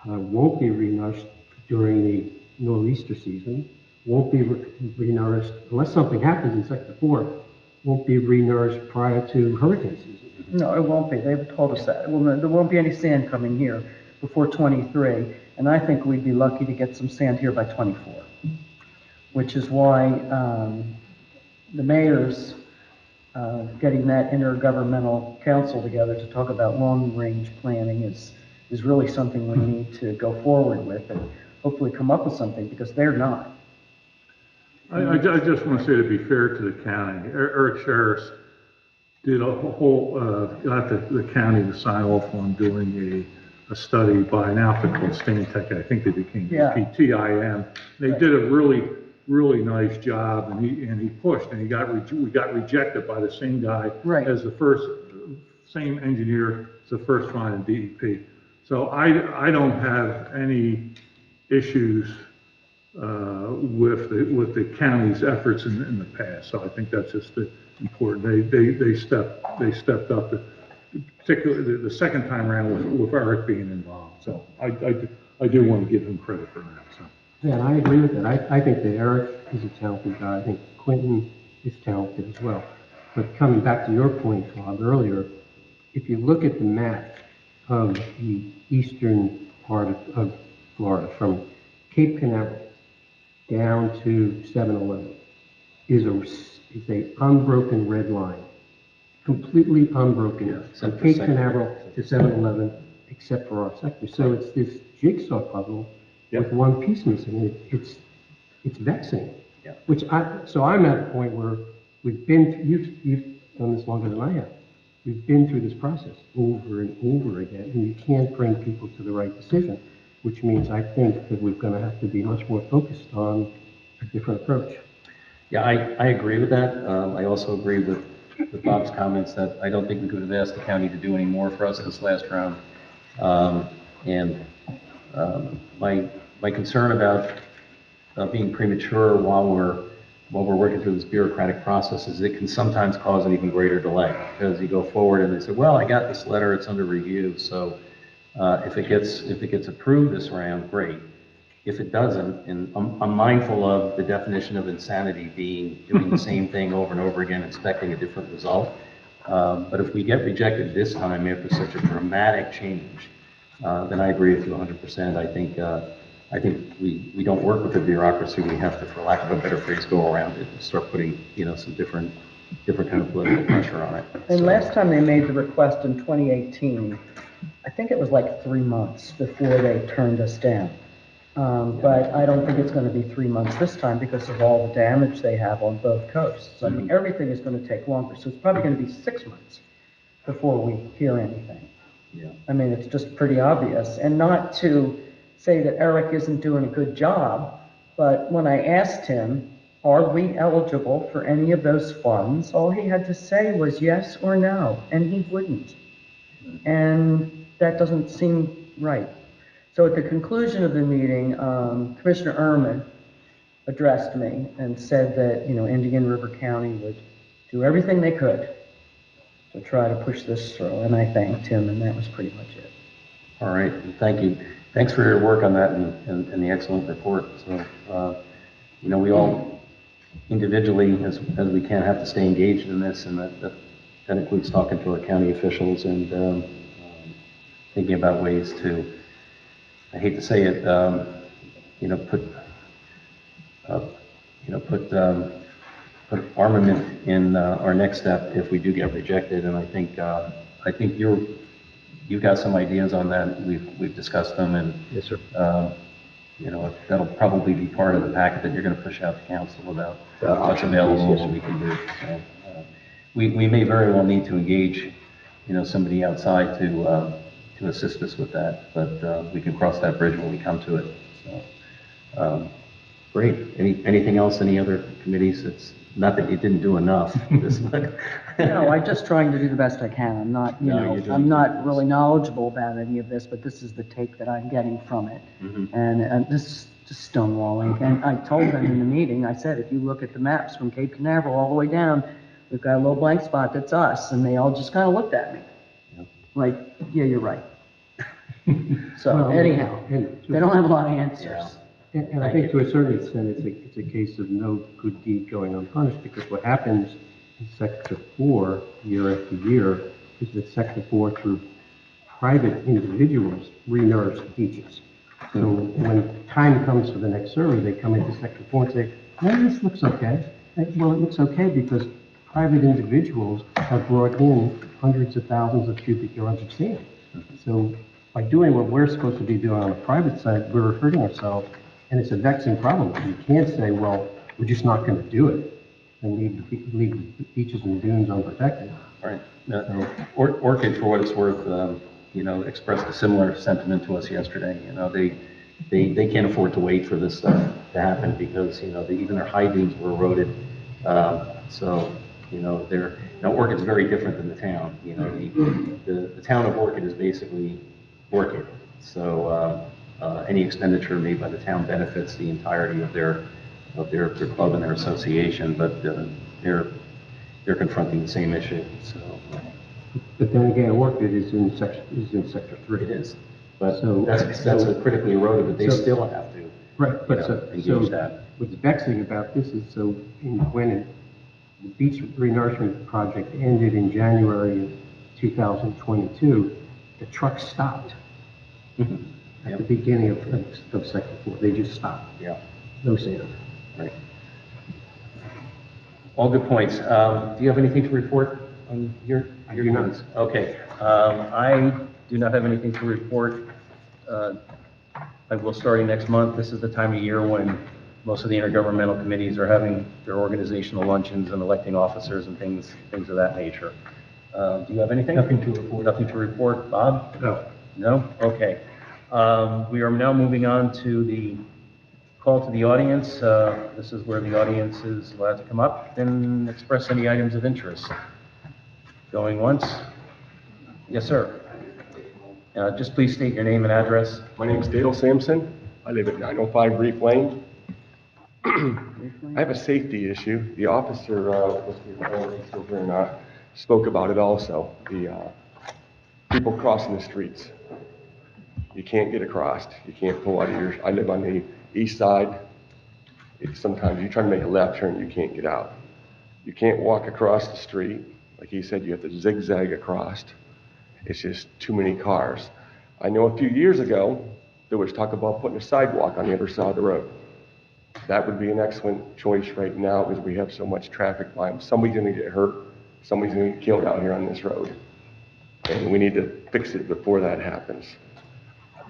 won't be renourished during the nor'easter season, won't be renourished, unless something happens in Sector 4, won't be renourished prior to hurricane season. No, it won't be. They've told us that. There won't be any sand coming here before 23, and I think we'd be lucky to get some sand here by 24, which is why the mayor's getting that intergovernmental council together to talk about long-range planning is really something we need to go forward with and hopefully come up with something, because they're not. I just want to say, to be fair to the county, Eric Sharris did a whole, got the county to sign off on doing a study by an outfit called Stantec. I think they became TIM. They did a really nice job, and he pushed, and we got rejected by the same guy as the first, same engineer as the first one in DEP. So I don't have any issues with the county's efforts in the past. So I think that's just important. They stepped up, particularly the second time around with Eric being involved. So I do want to give him credit for that. So. Yeah, and I agree with that. I think that Eric is a talented guy. I think Quentin is talented as well. But coming back to your point, Bob, earlier, if you look at the map of the eastern part of Florida, from Cape Canaveral down to 7-Eleven, is a unbroken red line, completely unbroken, from Cape Canaveral to 7-Eleven, except for our sector. So it's this jigsaw puzzle with one piece missing. It's vexing. Yeah. So I'm at a point where you've done this longer than I have. We've been through this process over and over again, and you can't bring people to the right decision, which means I think that we're going to have to be much more focused on a different approach. Yeah, I agree with that. I also agree with Bob's comments that I don't think we could have asked the county to do any more for us this last round. My concern about being premature while we're working through this bureaucratic process is it can sometimes cause an even greater delay, because you go forward and they say, well, I got this letter, it's under review, so if it gets approved this round, great. If it doesn't, and I'm mindful of the definition of insanity being doing the same thing over and over again, expecting a different result. But if we get rejected this time after such a dramatic change, then I agree with you 100%. I think we don't work with the bureaucracy. We have to, for lack of a better phrase, go around it and start putting, some different kind of political pressure on it. And last time they made the request in 2018, I think it was like 3 months before they turned us down. But I don't think it's going to be 3 months this time because of all the damage they have on both coasts. I mean, everything is going to take longer, so it's probably going to be 6 months before we hear anything. Yeah. I mean, it's just pretty obvious. And not to say that Eric isn't doing a good job, but when I asked him, are we eligible for any of those funds, all he had to say was yes or no, and he wouldn't. And that doesn't seem right. So at the conclusion of the meeting, Commissioner Ehrman addressed me and said that, Indian River County would do everything they could to try to push this through, and I thanked him, and that was pretty much it. All right, thank you. Thanks for your work on that and the excellent report. So, we all individually, as we can, have to stay engaged in this, and that includes talking to our county officials and thinking about ways to, I hate to say it, put armament in our next step if we do get rejected. And I think you've got some ideas on that. We've discussed them, and yes, sir. That'll probably be part of the packet that you're going to push out to council about what's available, what we can do. So, we may very well need to engage, somebody outside to assist us with that, but we can cross that bridge when we come to it. So, great. Anything else? Any other committees? It's not that you didn't do enough. No, I'm just trying to do the best I can. I'm not, I'm not really knowledgeable about any of this, but this is the take that I'm getting from it. Mm-hmm. And this is just stonewalling. And I told them in the meeting, I said, if you look at the maps from Cape Canaveral all the way down, we've got a little blank spot that's us. And they all just kind of looked at me. Yep. Like, yeah, you're right. So anyhow, they don't have a lot of answers. Yeah. And I think to a certain extent, it's a case of no good deed going unpunished, because what happens in Sector 4 year after year is that Sector 4, through private individuals, re-nerves the beaches. So when time comes for the next survey, they come into Sector 4 and say, no, this looks okay. Well, it looks okay because private individuals have brought in hundreds of thousands of cubic yards of sand. So by doing what we're supposed to be doing on the private side, we're hurting ourselves. And it's a vexing problem. You can't say, well, we're just not going to do it and leave the beaches and dunes unprotected. Right. Orchid, for what it's worth, expressed a similar sentiment to us yesterday. They can't afford to wait for this stuff to happen because, even their high beams were eroded. Orchid's very different than the town. The town of Orchid is basically Orchid. So, any expenditure made by the town benefits the entirety of their club and their association, but they're confronting the same issue, so. But then again, Orchid is in sector 3. It is, but So- that's a critically eroded, but they so- still have to. Right, but engage that. what's vexing about this is, when the beach renourishment project ended in January of 2022, the trucks stopped at the beginning of sector 4. They just stopped. Yeah. No sand. Right. All good points. Do you have anything to report on your points? Okay. I do not have anything to report. I will starting next month. This is the time of year when most of the intergovernmental committees are having their organizational luncheons and electing officers and things of that nature. Do you have anything? Nothing to report. Nothing to report. Bob? No. No? Okay. We are now moving on to the call to the audience. This is where the audience is allowed to come up and express any items of interest. Going once? Yes, sir. Just please state your name and address. My name is Dale Sampson. I live at 905 Reef Lane. I have a safety issue. The officer, was still here or not, spoke about it also. The people crossing the streets. You can't get across. You can't pull out of your. I live on the east side. Sometimes you try to make a left turn, you can't get out. You can't walk across the street. Like he said, you have to zigzag across. It's just too many cars. I know a few years ago, there was talk about putting a sidewalk on the other side of the road. That would be an excellent choice right now because we have so much traffic volume. Somebody's gonna get hurt, somebody's gonna get killed out here on this road. And we need to fix it before that happens.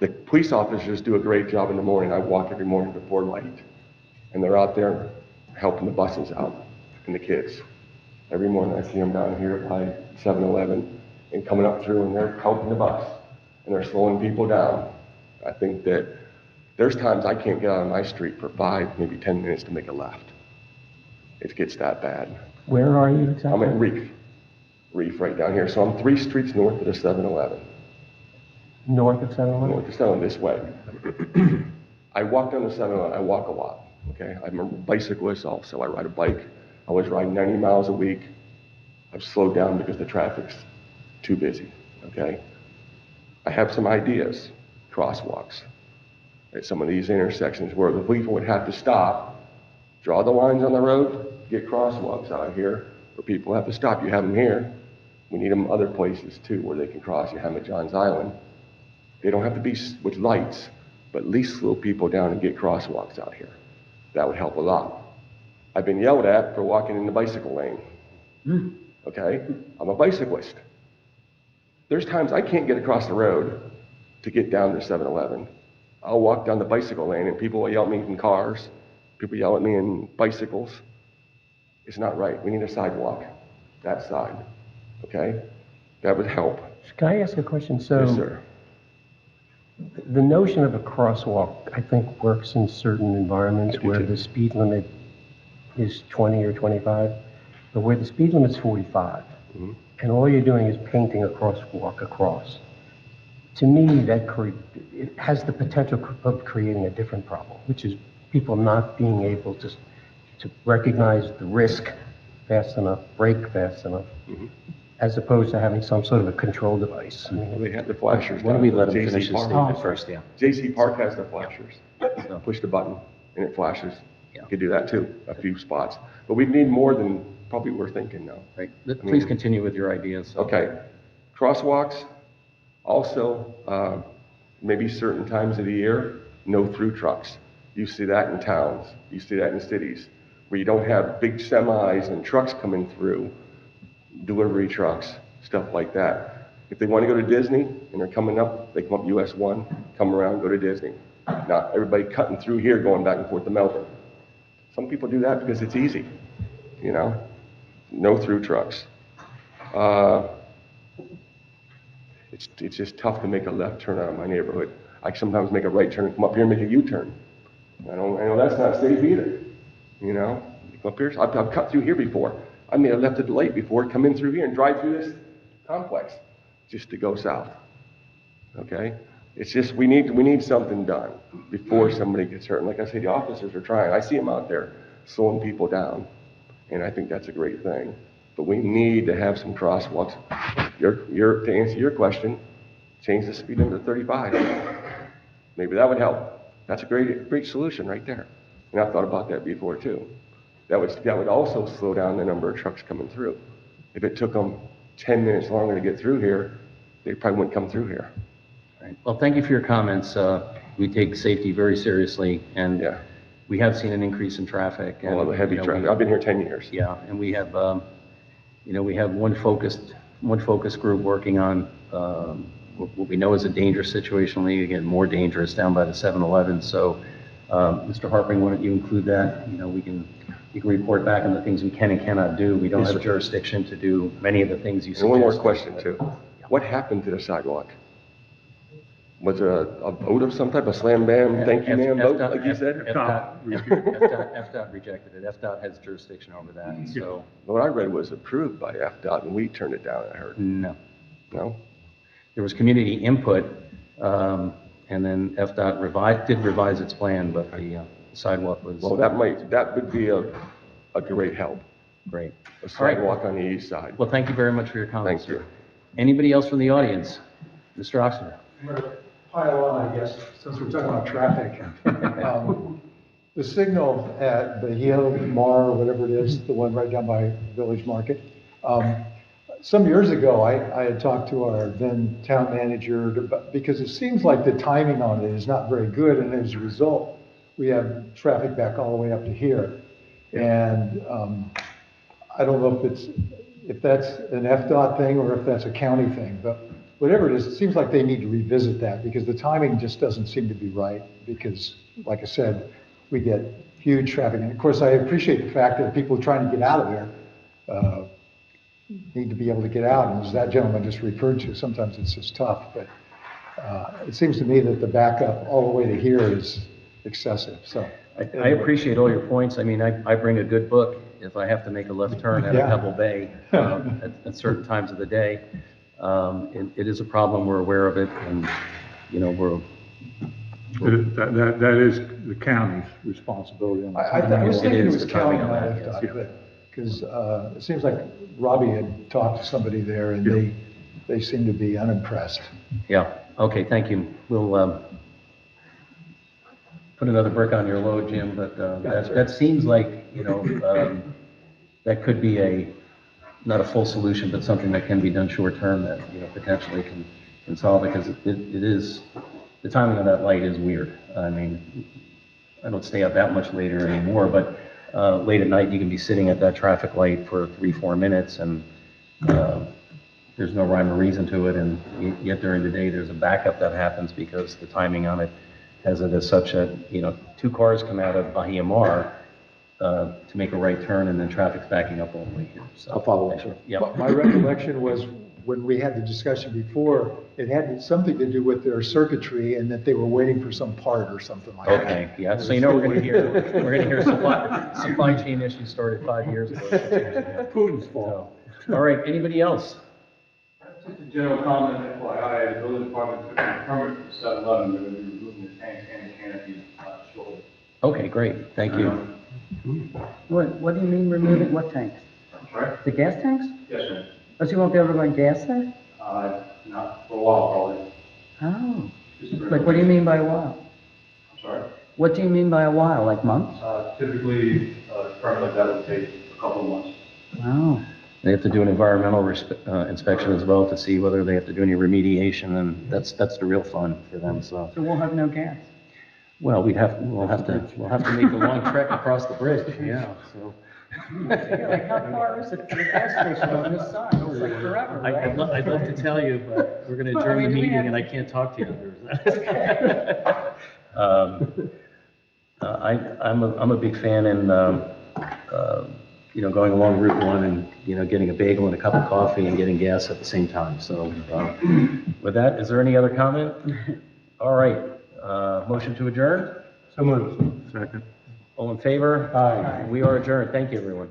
The police officers do a great job in the morning. I walk every morning before light. And they're out there helping the buses out and the kids. Every morning I see them down here by 7-Eleven and coming up through and they're helping the bus. And they're slowing people down. I think that there's times I can't get out of my street for 5, maybe 10 minutes to make a left. It gets that bad. Where are you exactly? I'm at Reef right down here. So I'm 3 streets north of the 7-Eleven. North of 7-Eleven? North of 7 this way. I walk down the 7-Eleven, I walk a lot, okay? I'm a bicyclist also, I ride a bike. I was riding 90 miles a week. I've slowed down because the traffic's too busy, okay? I have some ideas, crosswalks at some of these intersections where the people would have to stop, draw the lines on the road, get crosswalks out here where people have to stop. You have them here. We need them other places too where they can cross. You have them at Johns Island. They don't have to be with lights, but at least slow people down and get crosswalks out here. That would help a lot. I've been yelled at for walking in the bicycle lane. Okay? I'm a bicyclist. There's times I can't get across the road to get down to 7-Eleven. I'll walk down the bicycle lane and people will yell at me in cars. People yell at me in bicycles. It's not right. We need a sidewalk, that side. Okay? That would help. Can I ask a question? Yes, sir. The notion of a crosswalk, I think, works in certain environments where the speed limit is 20 or 25, but where the speed limit's 45, and all you're doing is painting a crosswalk across. To me, it has the potential of creating a different problem, which is people not being able to recognize the risk fast enough, brake fast enough, as opposed to having some sort of a control device. I mean, They have the flashers. Why don't we let him JC finish his Park. statement first, yeah. JC Park has the flashers. Push the button and it flashes. You could do that too, a few spots. But we need more than probably we're thinking now. Right. Please continue with your ideas. Okay. Crosswalks, also, maybe certain times of the year, no through trucks. You see that in towns. You see that in cities where you don't have big semis and trucks coming through, delivery trucks, stuff like that. If they want to go to Disney and they're coming up, they come up US 1, come around, go to Disney. Not everybody cutting through here going back and forth to Melbourne. Some people do that because it's easy, you know? No through trucks. It's just tough to make a left turn out of my neighborhood. I sometimes make a right turn and come up here and make a U-turn. I know that's not safe either, you know? Come up here, I've cut through here before. I made a left at the light before, come in through here and drive through this complex just to go south, okay? It's just, we need something done before somebody gets hurt. And like I say, the officers are trying. I see them out there slowing people down, and I think that's a great thing. But we need to have some crosswalks. To answer your question, change the speed limit to 35. Maybe that would help. That's a great solution right there. And I've thought about that before too. That would also slow down the number of trucks coming through. If it took them 10 minutes longer to get through here, they probably wouldn't come through here. Right. Well, thank you for your comments. We take safety very seriously, and we have seen an increase in traffic. And, the heavy traffic. I've been here 10 years. Yeah, and we have, we have one focus group working on what we know is a dangerous situation, only again more dangerous down by the 7-Eleven. So, Mr. Harping, why don't you include that? You can report back on the things we can and cannot do. We don't have jurisdiction to do many of the things you suggest. And one more question too. What happened to the sidewalk? Was it a vote of some type, a slam bam, thank you ma'am vote, like you said? FDOT rejected it. FDOT has jurisdiction over that, so. What I read was approved by FDOT and we turned it down, I heard. No. No? There was community input, and then FDOT did revise its plan, but the sidewalk was. Well, that would be a great help. Great. A sidewalk on the east side. Well, thank you very much for your comments. Thank you. Anybody else from the audience? Mr. Oxner? I'm going to pile on, I guess, since we're talking about traffic. The signal at Bahia Mar, or whatever it is, the one right down by Village Market. Some years ago, I had talked to our then town manager because it seems like the timing on it is not very good, and as a result, we have traffic back all the way up to here. And I don't know if that's an FDOT thing or if that's a county thing, but whatever it is, it seems like they need to revisit that because the timing just doesn't seem to be right because, like I said, we get huge traffic. And of course, I appreciate the fact that people trying to get out of there need to be able to get out. And as that gentleman just referred to, sometimes it's just tough. But it seems to me that the backup all the way to here is excessive. So I appreciate all your points. I mean, I bring a good book if I have to make a left turn at Pebble Bay at certain times of the day. It is a problem. We're aware of it, and That is the county's responsibility. I was thinking it was county on that, because it seems like Robbie had talked to somebody there, and they seem to be unimpressed. Yeah. Okay. Thank you. We'll put another brick on your load, Jim. But that seems like that could be not a full solution, but something that can be done short term that potentially can solve it because it is. The timing of that light is weird. I mean, I don't stay up that much later anymore, but late at night you can be sitting at that traffic light for 3-4 minutes and there's no rhyme or reason to it, and yet during the day there's a backup that happens because the timing on it has it as such that, 2 cars come out of Bahia Mar to make a right turn and then traffic's backing up all the way here. So, I'll follow up, sir. Yeah. My recollection was when we had the discussion before, it had something to do with their circuitry and that they were waiting for some part or something like that. Okay, yeah, so we're going to hear supply chain issues started 5 years ago. 6 years ago. Putin's fault. All right, anybody else? Just a general comment, FYI, the building department took a permit for 7-Eleven, they're going to be removing the tanks and the canopies shortly. Okay, great, thank you. What do you mean removing what tanks? Sorry? The gas tanks? Yes, sir. Oh, so you won't be able to run gas there? Not for a while, probably. Oh. Like, what do you mean by a while? I'm sorry? What do you mean by a while, like months? Typically, a permit like that would take a couple of months. Wow. They have to do an environmental inspection as well to see whether they have to do any remediation, and that's the real fun for them, so. So we'll have no gas? Well, we'll have to make a long trek across the bridge, yeah, so. Yeah, like how far is it to the gas station on this side? It's like forever, right? I'd love to tell you, but we're gonna adjourn the meeting and I can't talk to you. I'm a big fan in, going along Route 1 and, getting a bagel and a cup of coffee and getting gas at the same time. So with that, is there any other comment? All right, motion to adjourn? So moved. Second. All in favor? Aye. We are adjourned. Thank you, everyone.